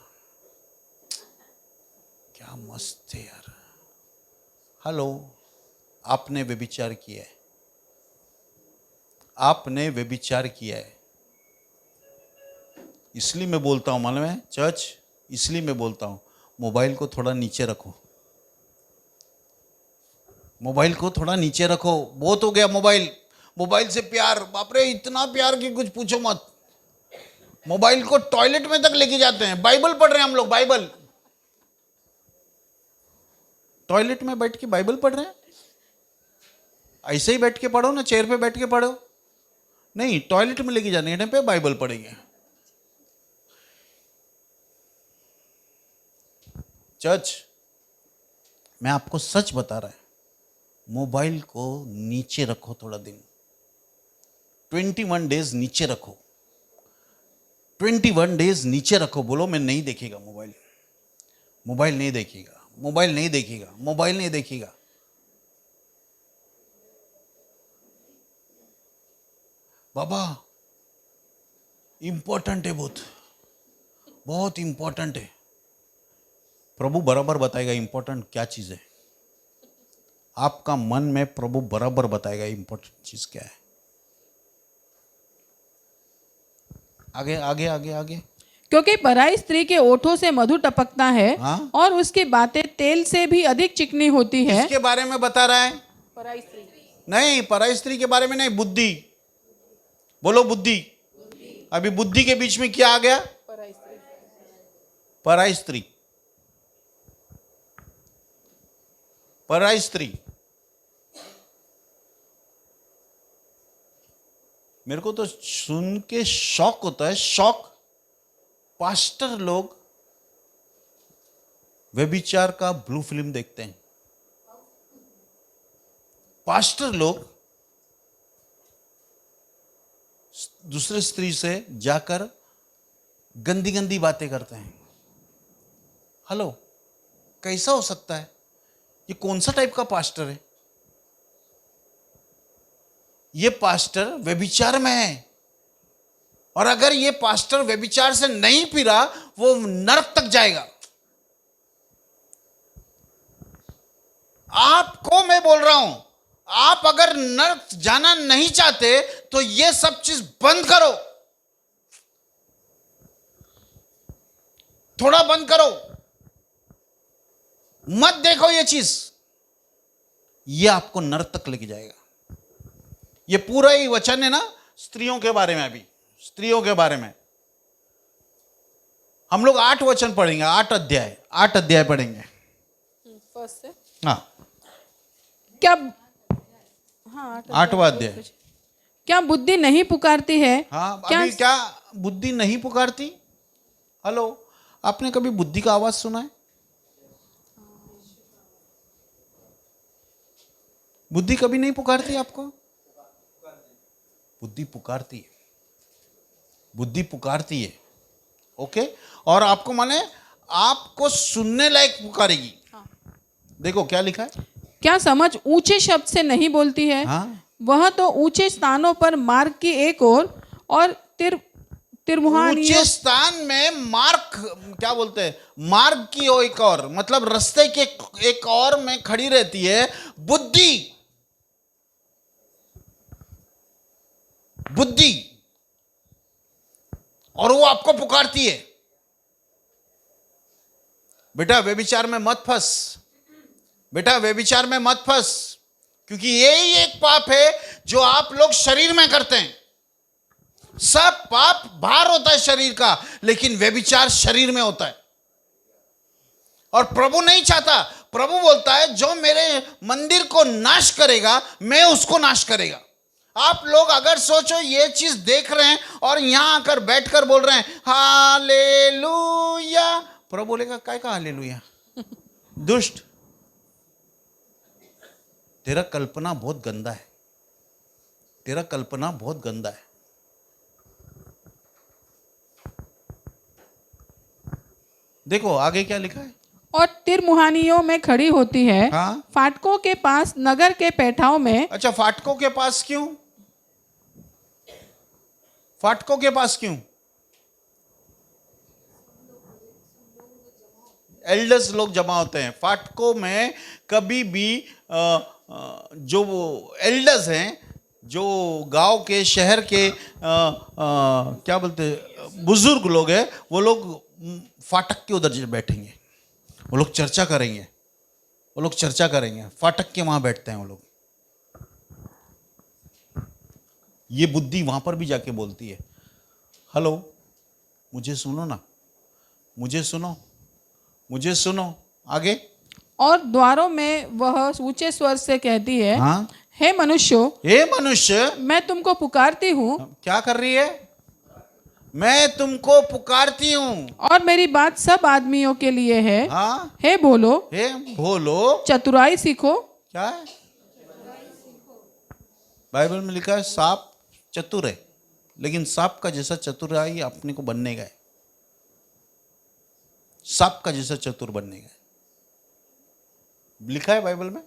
क्या मस्त है यार। हेलो, आपने व्यभिचार किया है, आपने व्यभिचार किया है। इसलिए मैं बोलता हूं मालूम है चर्च, इसलिए मैं बोलता हूं मोबाइल को थोड़ा नीचे रखो, मोबाइल को थोड़ा नीचे रखो। बहुत हो गया मोबाइल, मोबाइल से प्यार, बाप रे इतना प्यार कि कुछ पूछो मत। मोबाइल को टॉयलेट में तक लेके जाते हैं। बाइबल पढ़ रहे हैं हम लोग, बाइबल टॉयलेट में बैठ के बाइबल पढ़ रहे हैं। ऐसे ही बैठ के पढ़ो ना, चेयर पे बैठ के पढ़ो, नहीं टॉयलेट में लेके जाने पे बाइबल पढ़ेंगे। चर्च, मैं आपको सच बता रहा है, मोबाइल को नीचे रखो थोड़ा दिन, 21 डेज नीचे रखो, 21 डेज नीचे रखो। बोलो मैं नहीं देखेगा मोबाइल, मोबाइल नहीं देखेगा, मोबाइल नहीं देखेगा, मोबाइल नहीं देखेगा। बाबा इंपॉर्टेंट है, बहुत बहुत इंपॉर्टेंट है। प्रभु बराबर बताएगा इंपॉर्टेंट क्या चीज है। आपका मन में प्रभु बराबर बताएगा इंपॉर्टेंट चीज क्या है। आगे आगे आगे आगे। क्योंकि पराई स्त्री के ओठों से मधु टपकता है हाँ? और उसकी बातें तेल से भी अधिक चिकनी होती है। किसके बारे में बता रहा है? पराई स्त्री। नहीं, पराई स्त्री के बारे में नहीं, बुद्धि। बोलो बुद्धि। अभी बुद्धि के बीच में क्या आ गया? पराई स्त्री। पराई स्त्री। पराई स्त्री। मेरे को तो सुन के शौक होता है, शौक। पास्टर लोग व्यभिचार का ब्लू फिल्म देखते हैं। पास्टर लोग दूसरे स्त्री से जाकर गंदी गंदी बातें करते हैं। हेलो, कैसा हो सकता है? ये कौन सा टाइप का पास्टर है? ये पास्टर व्यभिचार में है। और अगर ये पास्टर व्यभिचार से नहीं फिरा, वो नरक तक जाएगा। आपको मैं बोल रहा हूं, आप अगर नरक जाना नहीं चाहते तो ये सब चीज बंद करो, थोड़ा बंद करो, मत देखो ये चीज। ये आपको नरक तक लेके जाएगा। ये पूरा ही वचन है ना स्त्रियों के बारे में। अभी स्त्रियों के बारे में हम लोग 8 वचन पढ़ेंगे, 8 अध्याय पढ़ेंगे। फर्स्ट से हाँ, क्या? हाँ, 8वां अध्याय। क्या बुद्धि नहीं पुकारती है? हाँ, क्या? अभी क्या बुद्धि नहीं पुकारती? हेलो, आपने कभी बुद्धि का आवाज सुना है? बुद्धि कभी नहीं पुकारती आपको? बुद्धि पुकारती है, बुद्धि पुकारती है। ओके, और आपको माने आपको सुनने लायक पुकारेगी। हाँ। देखो क्या लिखा है। क्या समझ ऊंचे शब्द से नहीं बोलती है? हाँ? वह तो ऊंचे स्थानों पर मार्ग की एक ओर और तिरमुहानियों ऊंचे स्थान में मार्ग, क्या बोलते हैं, मार्ग की ओ एक और, मतलब रास्ते के एक और में खड़ी रहती है बुद्धि। बुद्धि, और वो आपको पुकारती है, बेटा व्यभिचार में मत फंस, बेटा व्यभिचार में मत फंस। क्योंकि यही एक पाप है जो आप लोग शरीर में करते हैं। सब पाप बाहर होता है शरीर का, लेकिन व्यभिचार शरीर में होता है। और प्रभु नहीं चाहता। प्रभु बोलता है जो मेरे मंदिर को नाश करेगा, मैं उसको नाश करेगा। आप लोग अगर सोचो ये चीज देख रहे हैं और यहां आकर बैठकर बोल रहे हैं हालेलुया, प्रभु बोलेगा काय का हालेलुया? दुष्ट, तेरा कल्पना बहुत गंदा है, तेरा कल्पना बहुत गंदा है। देखो आगे क्या लिखा है। और तिरमुहानियों में खड़ी होती है। हाँ? फाटकों के पास नगर के पैठाओं में। अच्छा, फाटकों के पास क्यों? फाटकों के पास क्यों? एल्डर्स लोग जमा होते हैं फाटकों में। कभी भी जो वो एल्डर्स हैं, जो गांव के, शहर के क्या बोलते हैं, बुजुर्ग लोग हैं, वो लोग फाटक के उधर बैठेंगे, वो लोग चर्चा करेंगे, वो लोग चर्चा करेंगे, फाटक के वहां बैठते हैं वो लोग। ये बुद्धि वहां पर भी जाके बोलती है। हेलो, मुझे सुनो ना, मुझे सुनो, मुझे सुनो। आगे। और द्वारों में वह ऊंचे स्वर से कहती है, हाँ? हे मनुष्यों, हे मनुष्य, मैं तुमको पुकारती हूँ। क्या कर रही है? मैं तुमको पुकारती हूं। और मेरी बात सब आदमियों के लिए है। हाँ? हे बोलो, हे बोलो, चतुराई सीखो। क्या है? बाइबल में लिखा है सांप चतुर है, लेकिन सांप का जैसा चतुराई अपने को बनने का है। सांप का जैसा चतुर बनने का है, लिखा है बाइबल में,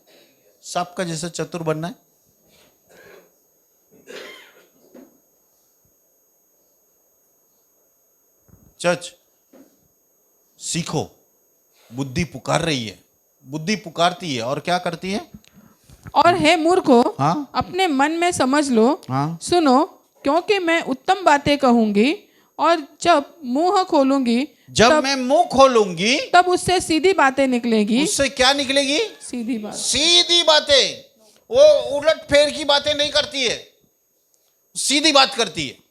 सांप का जैसा चतुर बनना है। चर्च सीखो, बुद्धि पुकार रही है, बुद्धि पुकारती है और क्या करती है? और हे मूर्खो, हाँ अपने मन में समझ लो, हाँ सुनो, क्योंकि मैं उत्तम बातें कहूंगी और जब मुंह खोलूंगी जब तब मैं मुंह खोलूंगी तब उससे सीधी बातें निकलेगी। उससे क्या निकलेगी? सीधी बात। सीधी बातें। वो उलट फेर की बातें नहीं करती है, सीधी बात करती है।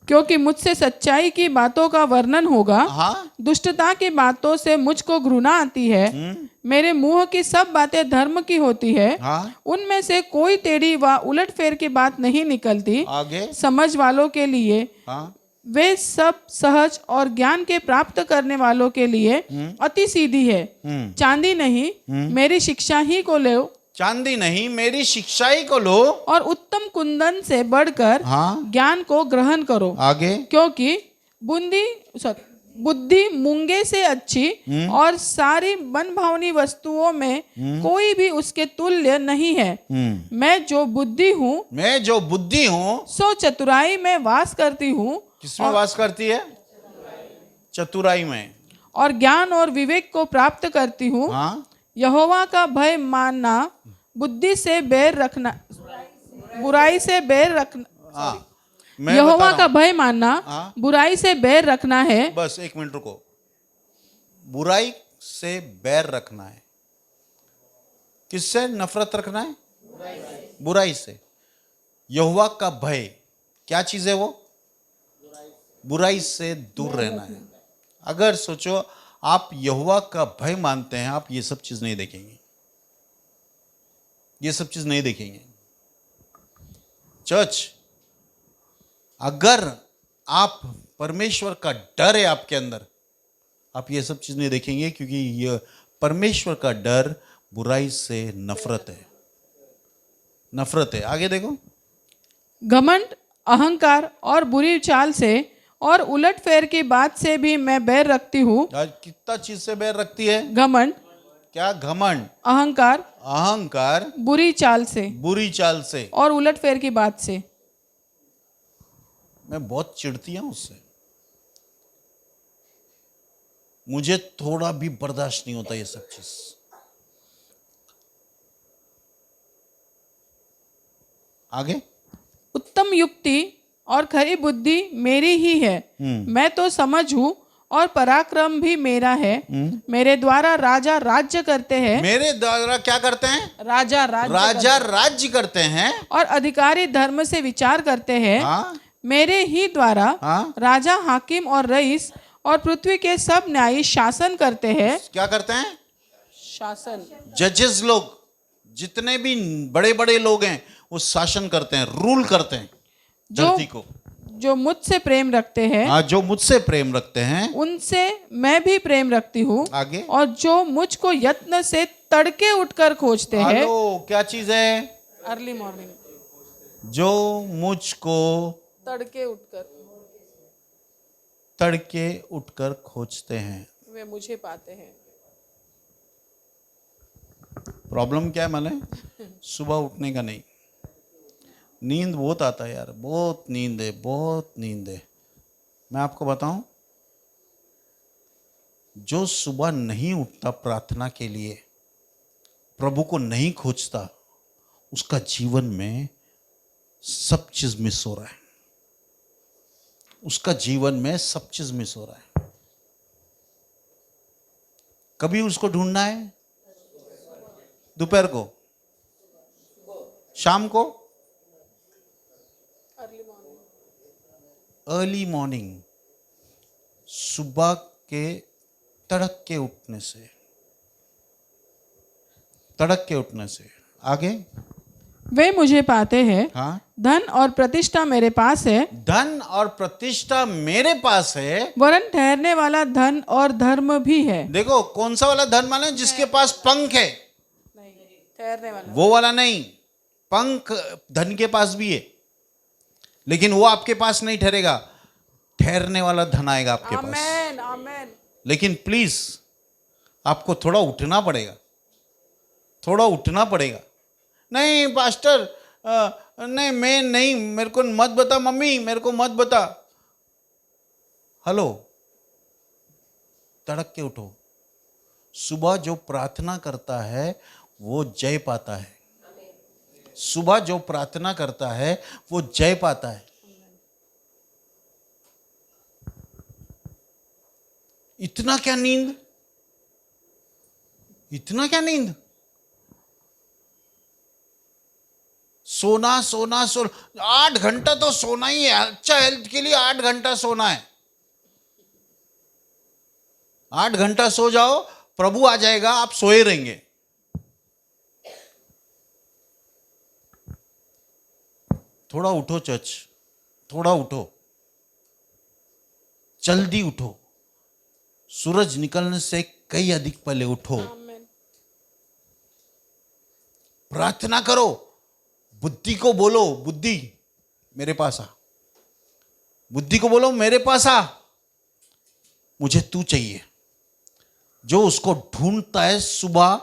क्योंकि मुझसे सच्चाई की बातों का वर्णन होगा, हाँ दुष्टता की बातों से मुझको घृणा आती है। मेरे मुंह की सब बातें धर्म की होती है, हाँ उनमें से कोई टेढ़ी व उलटफेर की बात नहीं निकलती। आगे समझ वालों के लिए हाँ वे सब सहज और ज्ञान के प्राप्त करने वालों के लिए अति सीधी है। चांदी नहीं, मेरी शिक्षा ही को लो, चांदी नहीं मेरी शिक्षा ही को लो, और उत्तम कुंदन से बढ़कर हाँ ज्ञान को ग्रहण करो। आगे क्योंकि बुद्धि मूंगे से अच्छी और सारी मनभावनी वस्तुओं में कोई भी उसके तुल्य नहीं है। मैं जो बुद्धि हूँ मैं जो बुद्धि हूँ सो चतुराई में वास करती हूँ, किसमें वास करती है? चतुराई में। और ज्ञान और विवेक को प्राप्त करती हूँ। हाँ यहोवा का भय मानना, बुद्धि से बैर रखना, बुराई से बैर रखना। हाँ मैं यहोवा बता का रहा भय मानना, हाँ। बुराई से बैर रखना है। हूं। बस एक मिनट रुको। बुराई से बैर रखना है, किससे नफरत रखना है? बुराई से। यहोवा का भय क्या चीज है? वो बुराई से दूर रहना है। अगर सोचो आप यहोवा का भय मानते हैं, आप ये सब चीज नहीं देखेंगे, ये सब चीज नहीं देखेंगे। चर्च, अगर आप परमेश्वर का डर है आपके अंदर, आप ये सब चीज नहीं देखेंगे, क्योंकि ये परमेश्वर का डर बुराई से नफरत है, नफरत है। आगे देखो। घमंड, अहंकार और बुरी चाल से और उलटफेर की बात से भी मैं बैर रखती हूँ। आज कितना चीज से बैर रखती है? घमंड, क्या? घमंड, अहंकार, अहंकार, बुरी चाल से बुरी चाल से। और उलटफेर की बात से। मैं बहुत चिढ़ती हूं उससे, मुझे थोड़ा भी बर्दाश्त नहीं होता ये सब चीज। आगे। उत्तम युक्ति और खरी बुद्धि मेरी ही है। मैं तो समझ हूँ और पराक्रम भी मेरा है। मेरे द्वारा राजा राज्य करते हैं। मेरे द्वारा क्या करते हैं? राजा राज्य करते हैं। और अधिकारी धर्म से विचार करते हैं। हाँ मेरे ही द्वारा हाँ राजा, हाकिम और रईस और पृथ्वी के सब न्यायी शासन करते हैं। क्या करते हैं? शासन। जजेस लोग, जितने भी बड़े बड़े लोग हैं, वो शासन करते हैं, रूल करते हैं धरती को। जो मुझसे प्रेम रखते हैं, हाँ, जो मुझसे प्रेम रखते हैं उनसे मैं भी प्रेम रखती हूँ। आगे। और जो मुझको यत्न से तड़के उठकर खोजते हैं। हेलो, क्या चीज है? Early morning. जो मुझको तड़के उठकर खोजते हैं, वे मुझे पाते हैं। प्रॉब्लम क्या है माने? सुबह उठने का नहीं, नींद बहुत आता है यार, बहुत नींद है, बहुत नींद है। मैं आपको बताऊं, जो सुबह नहीं उठता प्रार्थना के लिए, प्रभु को नहीं खोजता, उसका जीवन में सब चीज मिस हो रहा है, उसका जीवन में सब चीज मिस हो रहा है। कभी उसको ढूंढना है, दोपहर को, शाम को, अर्ली मॉर्निंग, सुबह के तड़क के उठने से, तड़क के उठने से। आगे। वे मुझे पाते हैं। हाँ, धन और प्रतिष्ठा मेरे पास है। धन और प्रतिष्ठा मेरे पास है, वरन ठहरने वाला धन और धर्म भी है। देखो कौन सा वाला धन माने? जिसके पास पंख है, ठहरने वाला, वो वाला नहीं। पंख धन के पास भी है, लेकिन वो आपके पास नहीं ठहरेगा, ठहरने वाला धन आएगा आपके पास। आमेन, आमेन। लेकिन प्लीज आपको थोड़ा उठना पड़ेगा, थोड़ा उठना पड़ेगा। नहीं पास्टर, नहीं मैं नहीं, मेरे को मत बता, मम्मी मेरे को मत बता। हेलो, तड़क के उठो। सुबह जो प्रार्थना करता है वो जय पाता है। सुबह जो प्रार्थना करता है वो जय पाता है। इतना क्या नींद, इतना क्या नींद, सोना सोना सोना। 8 घंटा तो सोना ही है। अच्छा हेल्थ के लिए 8 घंटा सोना है। 8 घंटा सो जाओ, प्रभु आ जाएगा, आप सोए रहेंगे। थोड़ा उठो चर्च, थोड़ा उठो, जल्दी उठो। सूरज निकलने से कई अधिक पहले उठो। प्रार्थना करो। बुद्धि को बोलो, बुद्धि मेरे पास आ। बुद्धि को बोलो मेरे पास आ, मुझे तू चाहिए। जो उसको ढूंढता है सुबह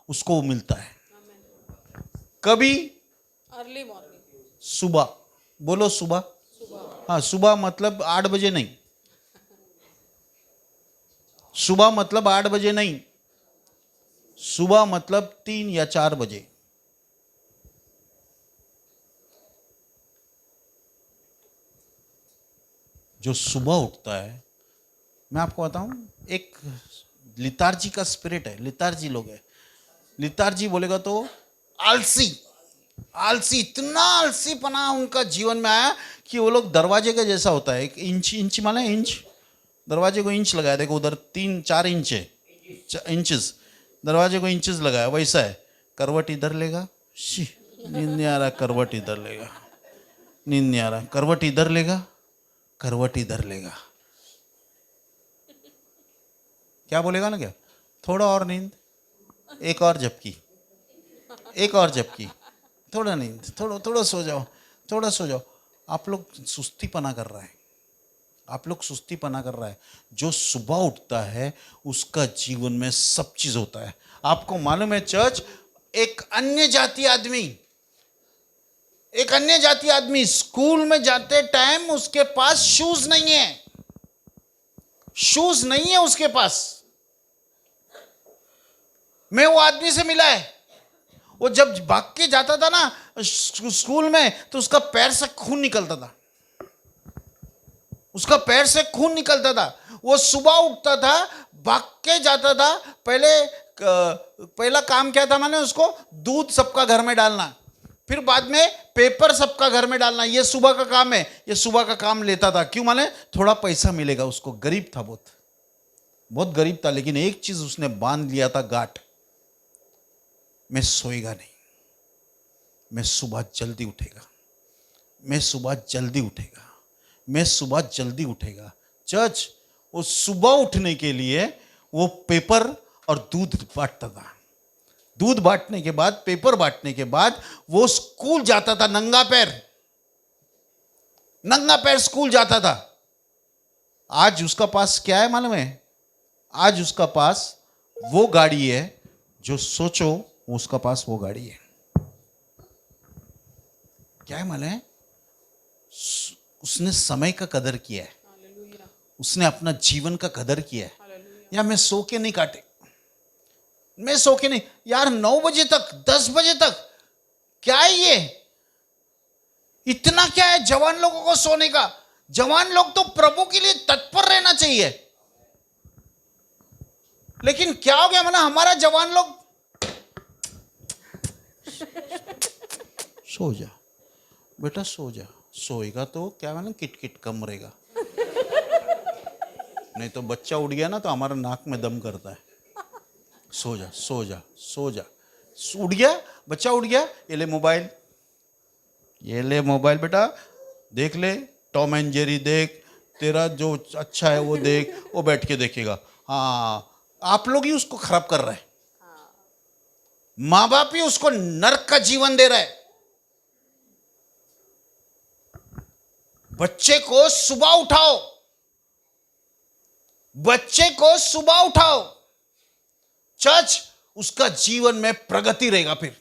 उसको वो मिलता है। कभी अर्ली मॉर्निंग, सुबह बोलो, सुबह। हाँ, सुबह मतलब 8 बजे नहीं। सुबह मतलब 8 बजे नहीं। सुबह मतलब 3 या 4 बजे। जो सुबह उठता है, मैं आपको बताऊं, एक लितार्जी का स्पिरिट है। लितार्जी लोग है। लितार्जी बोलेगा तो आलसी, आलसी, इतना आलसी पना उनका जीवन में आया कि वो लोग दरवाजे का जैसा होता है। एक इंच, इंच माने इंच, दरवाजे को इंच लगाया, देखो उधर 3-4 इंच है, इंचेस, दरवाजे को इंचेस लगाया, वैसा है। करवट इधर लेगा, शी, नींद नहीं आ रहा, करवट इधर लेगा, नींद नहीं आ रहा, करवट इधर लेगा, करवट इधर लेगा। क्या बोलेगा ना, क्या थोड़ा और नींद, एक और झपकी, एक और झपकी, थोड़ा नींद, थोड़ा थोड़ा सो जाओ, थोड़ा सो जाओ। आप लोग सुस्ती पना कर रहा है, आप लोग सुस्ती पना कर रहा है। जो सुबह उठता है उसका जीवन में सब चीज होता है। आपको मालूम है चर्च, एक अन्य जाति आदमी, एक अन्य जाति आदमी स्कूल में जाते टाइम उसके पास शूज नहीं है, शूज नहीं है उसके पास। मैं वो आदमी से मिला है, वो जब भाग के जाता था ना स्कूल में तो उसका पैर से खून निकलता था, उसका पैर से खून निकलता था। वो सुबह उठता था, भाग के जाता था। पहला काम क्या था माने, उसको दूध सबका घर में डालना, फिर बाद में पेपर सबका घर में डालना। ये सुबह का काम है, ये सुबह का काम लेता था। क्यों माने, थोड़ा पैसा मिलेगा उसको। गरीब था, बहुत बहुत गरीब था, लेकिन एक चीज उसने बांध लिया था, गांठ, मैं सोएगा नहीं, मैं सुबह जल्दी उठेगा, मैं सुबह जल्दी उठेगा, मैं सुबह जल्दी उठेगा। चर्च, वो सुबह उठने के लिए वो पेपर और दूध बांटता था। दूध बांटने के बाद, पेपर बांटने के बाद वो स्कूल जाता था नंगा पैर, नंगा पैर स्कूल जाता था। आज उसका पास क्या है मालूम है? आज उसका पास वो गाड़ी है जो सोचो उसका पास वो गाड़ी है। क्या है मालूम है? उसने समय का कदर किया है, उसने अपना जीवन का कदर किया है। या मैं सो के नहीं काटे, मैं सो के नहीं यार, 9 बजे तक, 10 बजे तक, क्या है ये, इतना क्या है जवान लोगों को सोने का? जवान लोग तो प्रभु के लिए तत्पर रहना चाहिए। लेकिन क्या हो गया माना, हमारा जवान लोग सो जा बेटा, सो जा। सोएगा तो क्या माना, किटकिट कम रहेगा। नहीं तो बच्चा उठ गया ना तो हमारा नाक में दम करता है। सो जा, सो जा, सो जा। उठ गया बच्चा, उठ गया, ये ले मोबाइल, ये ले मोबाइल बेटा, देख ले टॉम एंड जेरी, देख, तेरा जो अच्छा है वो देख। वो बैठ के देखेगा। हाँ, आप लोग ही उसको खराब कर रहे हैं, माँ बाप ही उसको नरक का जीवन दे रहा है। बच्चे को सुबह उठाओ, बच्चे को सुबह उठाओ। चर्च, उसका जीवन में प्रगति रहेगा। फिर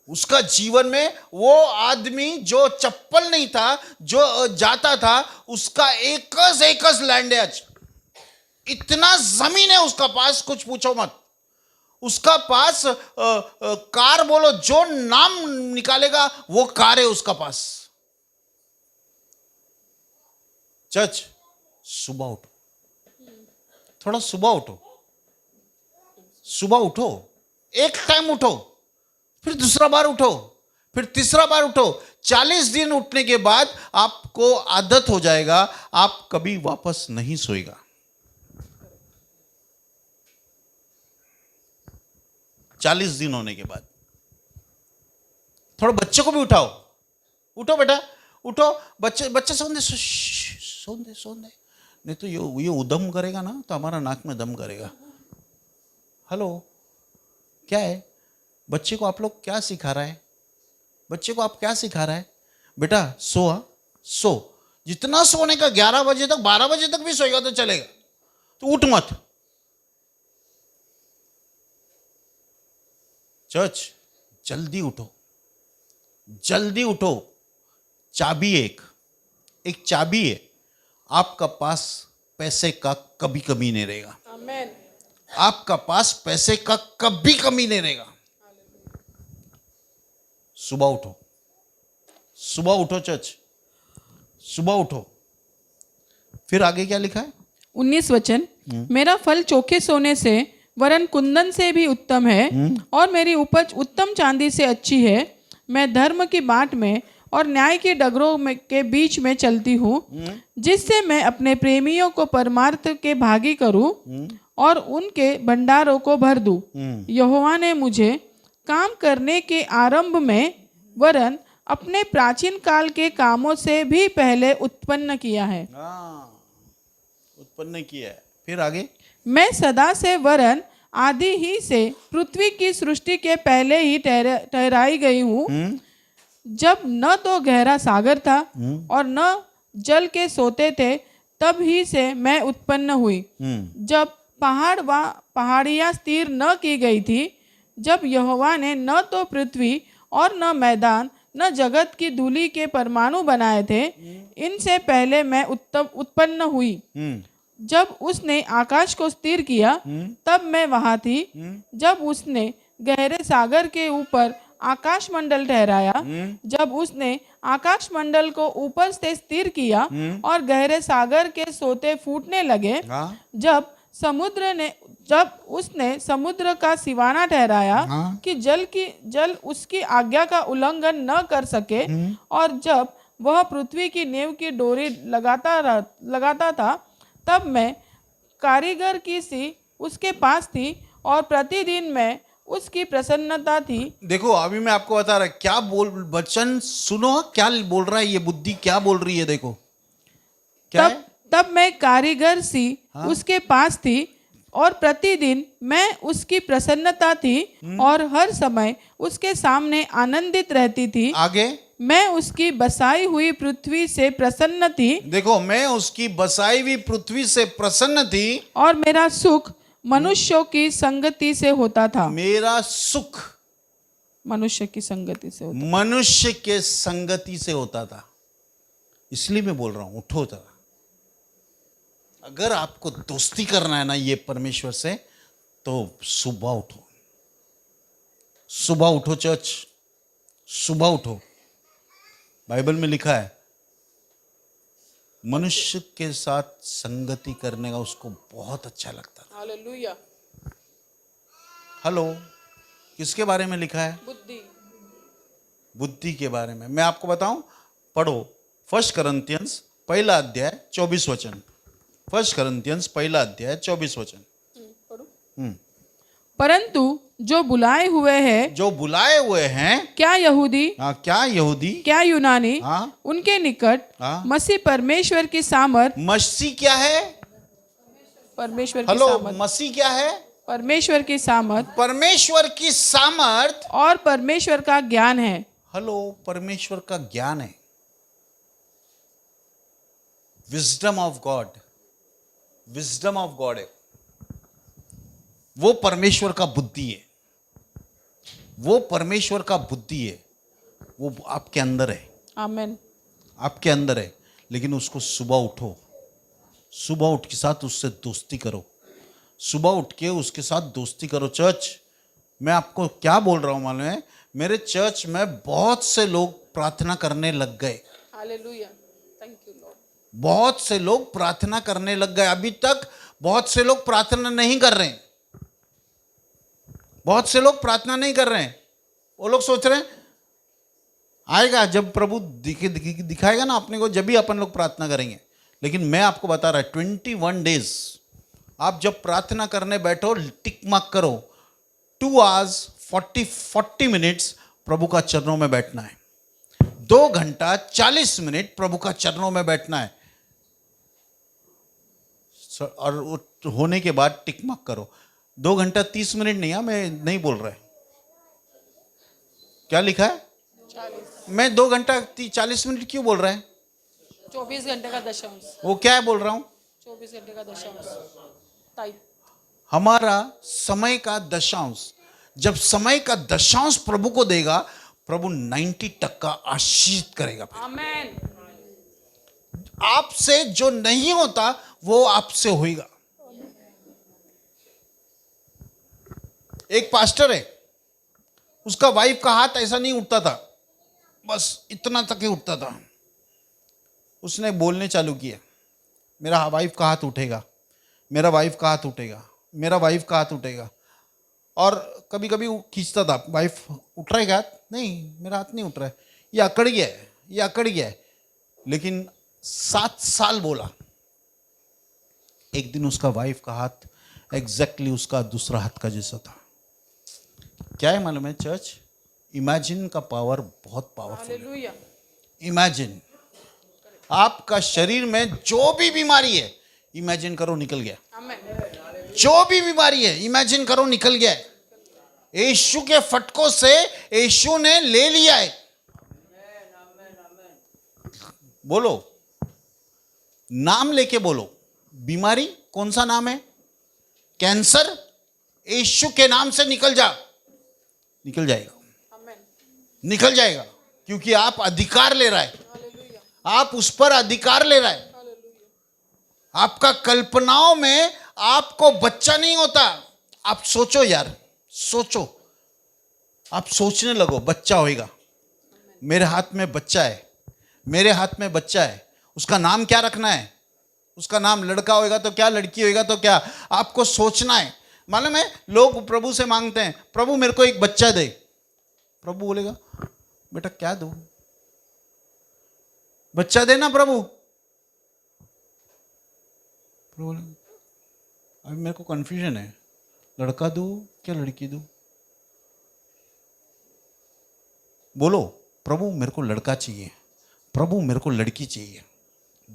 उसका जीवन में वो आदमी जो चप्पल नहीं था, जो जाता था, उसका एकस एकस लैंड है आज। इतना जमीन है उसका पास, कुछ पूछो मत। उसका पास कार बोलो, जो नाम निकालेगा वो कार है उसका पास। चर्च, सुबह उठो, थोड़ा सुबह उठो, सुबह उठो, एक टाइम उठो, फिर दूसरा बार उठो, फिर तीसरा बार उठो। 40 दिन उठने के बाद आपको आदत हो जाएगा, आप कभी वापस नहीं सोएगा। 40 दिन होने के बाद थोड़ा बच्चों को भी उठाओ, उठो बेटा, उठो, बच्चे सोने दे, नहीं तो ये उदम करेगा ना तो हमारा नाक में दम करेगा। हेलो, क्या है? बच्चे को आप लोग क्या सिखा रहा है? बच्चे को आप क्या सिखा रहा है? बेटा सो, सो, जितना सोने का 11 बजे तक, 12 बजे तक भी सोएगा तो चलेगा, तो उठ मत। चर्च, जल्दी उठो, जल्दी उठो। चाबी एक चाबी है, आपका पास पैसे का कभी कमी नहीं रहेगा। आमेन। आपका पास पैसे का कभी कमी नहीं रहेगा। सुबह उठो, सुबह उठो चर्च, सुबह उठो। फिर आगे क्या लिखा है? 19 वचन, मेरा फल चोखे सोने से वरन कुंदन से भी उत्तम है, और मेरी उपज उत्तम चांदी से अच्छी है। मैं धर्म की बाट में और न्याय की डगरों के बीच में चलती हूँ, जिससे मैं अपने प्रेमियों को परमार्थ के भागी करूँ और उनके भंडारों को भर दूँ। यहोवा ने मुझे काम करने के आरंभ में वरन अपने प्राचीन काल के कामों से भी पहले उत्पन्न किया है। उत्पन्न किया है। फिर आगे, मैं सदा से वरन आदि ही से पृथ्वी की सृष्टि के पहले ही ठहराई गई हूँ, जब न तो गहरा सागर था और न जल के सोते थे, तब ही से मैं उत्पन्न हुई। जब पहाड़ व पहाड़ियाँ स्थिर न की गई थी, जब यहोवा ने न तो पृथ्वी और न मैदान न जगत की धूलि के परमाणु बनाए थे, इनसे पहले मैं उत्पन्न हुई। जब उसने आकाश को स्थिर किया, तब मैं वहां थी। जब उसने गहरे सागर के ऊपर आकाश मंडल ठहराया, जब उसने आकाश मंडल को ऊपर से स्थिर किया और गहरे सागर के सोते फूटने लगे, जब उसने समुद्र का सिवाना ठहराया कि जल उसकी आज्ञा का उल्लंघन न कर सके, और जब वह पृथ्वी की नींव की डोरी लगाता था, तब मैं कारीगर की सी उसके पास थी और प्रतिदिन मैं उसकी प्रसन्नता थी। देखो अभी मैं आपको बता रहा क्या वचन सुनो, क्या बोल रहा है ये बुद्धि, क्या बोल रही है देखो क्या तब मैं कारीगर सी उसके पास थी और प्रतिदिन मैं उसकी प्रसन्नता थी और हर समय उसके सामने आनंदित रहती थी। आगे, मैं उसकी बसाई हुई पृथ्वी से प्रसन्न थी। देखो, मैं उसकी बसाई हुई पृथ्वी से प्रसन्न थी और मेरा सुख मनुष्यों की संगति से होता था। मेरा सुख मनुष्य की संगति से होता, मनुष्य के संगति से होता था। इसलिए मैं बोल रहा हूं उठो जरा। अगर आपको दोस्ती करना है ना ये परमेश्वर से, तो सुबह उठो, सुबह उठो चर्च, सुबह उठो। बाइबल में लिखा है मनुष्य के साथ संगति करने का उसको बहुत अच्छा लगता था। हालेलुया। हेलो, किसके बारे में लिखा है? बुद्धि के बारे में। मैं आपको बताऊं, पढ़ो 1 कुरिन्थियंस 1 अध्याय 24 वचन। 1 कुरिन्थियंस 1 अध्याय 24 वचन। परंतु जो बुलाए हुए हैं, क्या यहूदी, क्या यहूदी, क्या यूनानी, उनके निकट मसीह परमेश्वर की सामर्थ। मसीह क्या है? परमेश्वर की सामर्थ। मसीह क्या है? परमेश्वर की सामर्थ। परमेश्वर की सामर्थ और परमेश्वर का ज्ञान है। हेलो, परमेश्वर का ज्ञान है, wisdom of God, wisdom of God है। वो परमेश्वर का बुद्धि है, वो परमेश्वर का बुद्धि है, वो आपके अंदर है। आमेन। आपके अंदर है, लेकिन उसको सुबह उठो, सुबह उठ के साथ उससे दोस्ती करो, सुबह उठ के उसके साथ दोस्ती करो। चर्च, मैं आपको क्या बोल रहा हूँ मालूम है, मेरे चर्च में बहुत से लोग प्रार्थना करने लग गए। Hallelujah, thank you Lord. बहुत से लोग प्रार्थना करने लग गए। अभी तक बहुत से लोग प्रार्थना नहीं कर रहे हैं, बहुत से लोग प्रार्थना नहीं कर रहे हैं। वो लोग सोच रहे हैं आएगा जब प्रभु दिखाएगा ना अपने को, जब भी अपन लोग प्रार्थना करेंगे। लेकिन मैं आपको बता रहा 21 डेज आप जब प्रार्थना करने बैठो, टिक मार्क करो 2 hours 40 मिनट्स प्रभु का चरणों में बैठना है, 2 घंटा 40 मिनट प्रभु का चरणों में बैठना है। और होने के बाद टिक मार्क करो। 2 घंटा 30 मिनट नहीं है, मैं नहीं बोल रहा है, क्या लिखा है 40, मैं 2 घंटा 40 मिनट क्यों बोल रहा है? 24 घंटे का दशांश, वो क्या है बोल रहा हूं, 24 घंटे का दशांश टाइप। हमारा समय का दशांश, जब समय का दशांश प्रभु को देगा, प्रभु 90% आशीष करेगा। आमेन। आपसे जो नहीं होता वो आपसे होगा। एक पास्टर है, उसका वाइफ का हाथ ऐसा नहीं उठता था, बस इतना तक ही उठता था। उसने बोलने चालू किया, मेरा वाइफ का हाथ उठेगा, मेरा वाइफ का हाथ उठेगा, मेरा वाइफ का हाथ उठेगा। और कभी कभी खींचता था, वाइफ उठ रहा है क्या हाथ? नहीं, मेरा हाथ नहीं उठ रहा है, ये अकड़ गया है, ये अकड़ गया है। लेकिन 7 साल बोला। एक दिन उसका वाइफ का हाथ एग्जैक्टली उसका दूसरा हाथ का जैसा था। क्या है मालूम है चर्च, इमेजिन का पावर बहुत पावरफुल है। हालेलुया। इमेजिन, आपका शरीर में जो भी बीमारी है, इमेजिन करो निकल गया। आमेन। जो भी बीमारी है, इमेजिन करो निकल गया है। यीशु के फटकों से यीशु ने ले लिया है। बोलो, नाम लेके बोलो, बीमारी कौन सा नाम है? कैंसर, यीशु के नाम से निकल जा, निकल जाएगा, आमेन। निकल जाएगा, क्योंकि आप अधिकार ले रहा है, हालेलुया, आप उस पर अधिकार ले रहा है। हालेलुया। आपका कल्पनाओं में आपको बच्चा नहीं होता। आप सोचो यार, सोचो, आप सोचने लगो बच्चा होएगा। मेरे हाथ में बच्चा है, मेरे हाथ में बच्चा है, उसका नाम क्या रखना है? उसका नाम लड़का होएगा तो क्या, लड़की होएगा तो क्या, आपको सोचना है। मालूम है, लोग प्रभु से मांगते हैं, प्रभु मेरे को एक बच्चा दे। प्रभु बोलेगा बेटा क्या दो, बच्चा देना प्रभु। प्रभु बोलेगा अभी मेरे को कंफ्यूजन है, लड़का दो क्या लड़की दो? बोलो प्रभु मेरे को लड़का चाहिए, प्रभु मेरे को लड़की चाहिए।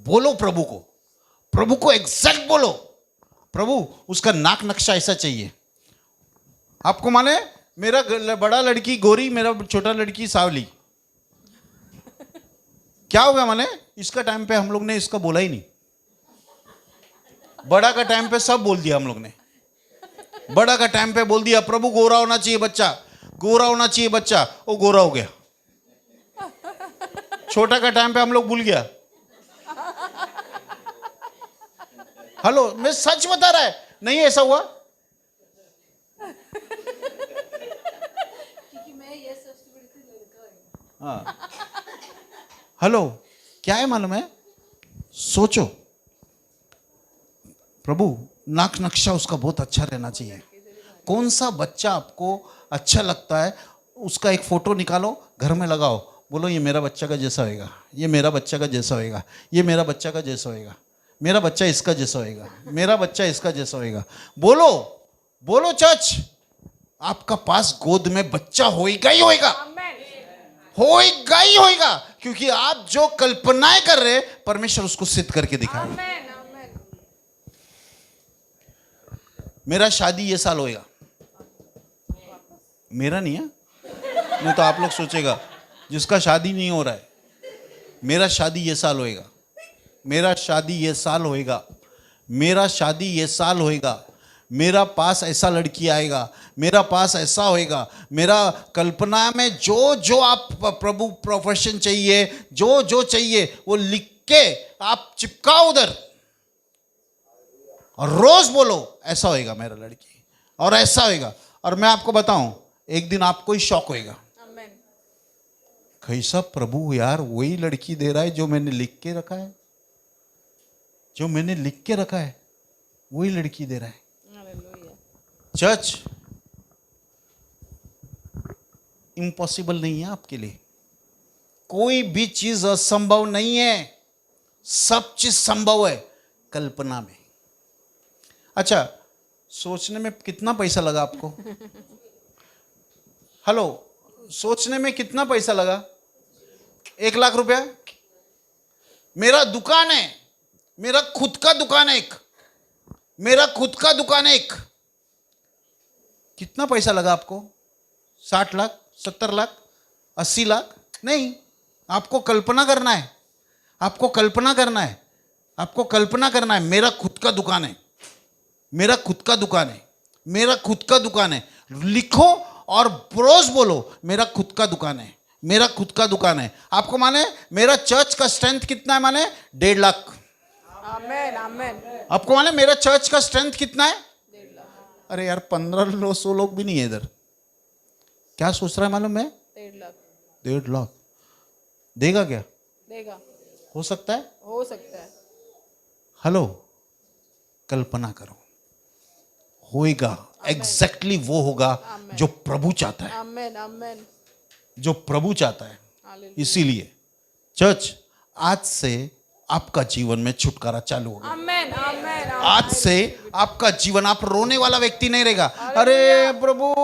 बोलो प्रभु को एग्जैक्ट बोलो, प्रभु उसका नाक नक्शा ऐसा चाहिए। आपको माने मेरा बड़ा लड़की गोरी, मेरा छोटा लड़की सावली, क्या होगा? माने इसका टाइम पे हम लोग ने इसका बोला ही नहीं, बड़ा का टाइम पे सब बोल दिया हम लोग ने। बड़ा का टाइम पे बोल दिया प्रभु गोरा होना चाहिए बच्चा, गोरा होना चाहिए बच्चा, वो गोरा हो गया। छोटा का टाइम पे हम लोग भूल गया। हेलो, मैं सच बता रहा है, नहीं ऐसा हुआ? क्योंकि मैं ये सोचती बड़ी थी लड़का है। हाँ, हेलो, क्या है मालूम है? सोचो, प्रभु नाक नक्शा उसका बहुत अच्छा रहना चाहिए। कौन सा बच्चा आपको अच्छा लगता है, उसका एक फोटो निकालो, घर में लगाओ, बोलो ये मेरा बच्चा का जैसा होएगा, ये मेरा बच्चा का जैसा होएगा, ये मेरा बच्चा का जैसा होएगा, मेरा बच्चा इसका जैसा होएगा, मेरा बच्चा इसका जैसा होएगा। बोलो बोलो चर्च, आपका पास गोद में बच्चा होएगा ही होएगा, होएगा ही होएगा, क्योंकि आप जो कल्पनाएं कर रहे हैं परमेश्वर उसको सिद्ध करके दिखाएगा। आमेन, आमेन। मेरा शादी ये साल होएगा, मेरा नहीं है, नहीं तो आप लोग सोचेगा जिसका शादी नहीं हो रहा है। मेरा शादी ये साल होएगा, मेरा शादी ये साल होएगा, मेरा शादी ये साल होएगा। मेरा पास ऐसा लड़की आएगा, मेरा पास ऐसा होएगा। मेरा कल्पना में जो जो आप प्रभु प्रोफेशन चाहिए, जो जो चाहिए वो लिख के आप चिपकाओ उधर, और रोज बोलो ऐसा होएगा मेरा लड़की, और ऐसा होएगा। और मैं आपको बताऊं, एक दिन आपको ही शॉक होएगा, आमेन। कैसा प्रभु यार, वही लड़की दे रहा है जो मैंने लिख के रखा है, जो मैंने लिख के रखा है वही लड़की दे रहा है। हालेलुया। चर्च, इम्पॉसिबल नहीं है आपके लिए, कोई भी चीज असंभव नहीं है, सब चीज संभव है कल्पना में। अच्छा, सोचने में कितना पैसा लगा आपको? हेलो, सोचने में कितना पैसा लगा? 1,00,000 रुपया? मेरा दुकान है, मेरा खुद का दुकान है एक, मेरा खुद का दुकान है एक। कितना पैसा लगा आपको? 60 लाख, 70 लाख, 80 लाख? नहीं, आपको कल्पना करना है, आपको कल्पना करना है, आपको कल्पना करना है। मेरा खुद का दुकान है, मेरा खुद का दुकान है, मेरा खुद का दुकान है। लिखो और रोज बोलो मेरा खुद का दुकान है, मेरा खुद का दुकान है। आपको माने मेरा चर्च का स्ट्रेंथ कितना है? माने 1.5 लाख। आमेन, आमेन। आपको माने मेरा चर्च का स्ट्रेंथ कितना है? 1.5 लाख। अरे यार 1500 लोग भी नहीं है इधर। क्या सोच रहा है मालूम है? 1.5 लाख। 1.5 लाख देगा क्या? देगा, हो सकता है, हो सकता है। हेलो, कल्पना करो, होएगा, एग्जैक्टली वो होगा जो प्रभु चाहता है, आमेन, आमेन। जो प्रभु चाहता है। हालेलुया। इसीलिए चर्च, आज से आपका जीवन में छुटकारा चालू होगा। आमेन, आमेन। आज से आपका जीवन, आप रोने वाला व्यक्ति नहीं रहेगा। अरे प्रभु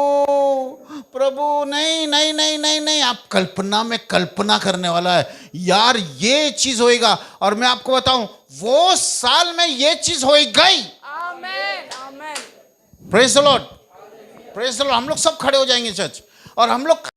प्रभु, नहीं नहीं नहीं नहीं नहीं, आप कल्पना में कल्पना करने वाला है यार, ये चीज होएगा। और मैं आपको बताऊं, वो साल में ये चीज होएगा ही। Amen, amen. Praise the lord, praise the lord. हम लोग सब खड़े हो जाएंगे चर्च, और हम लोग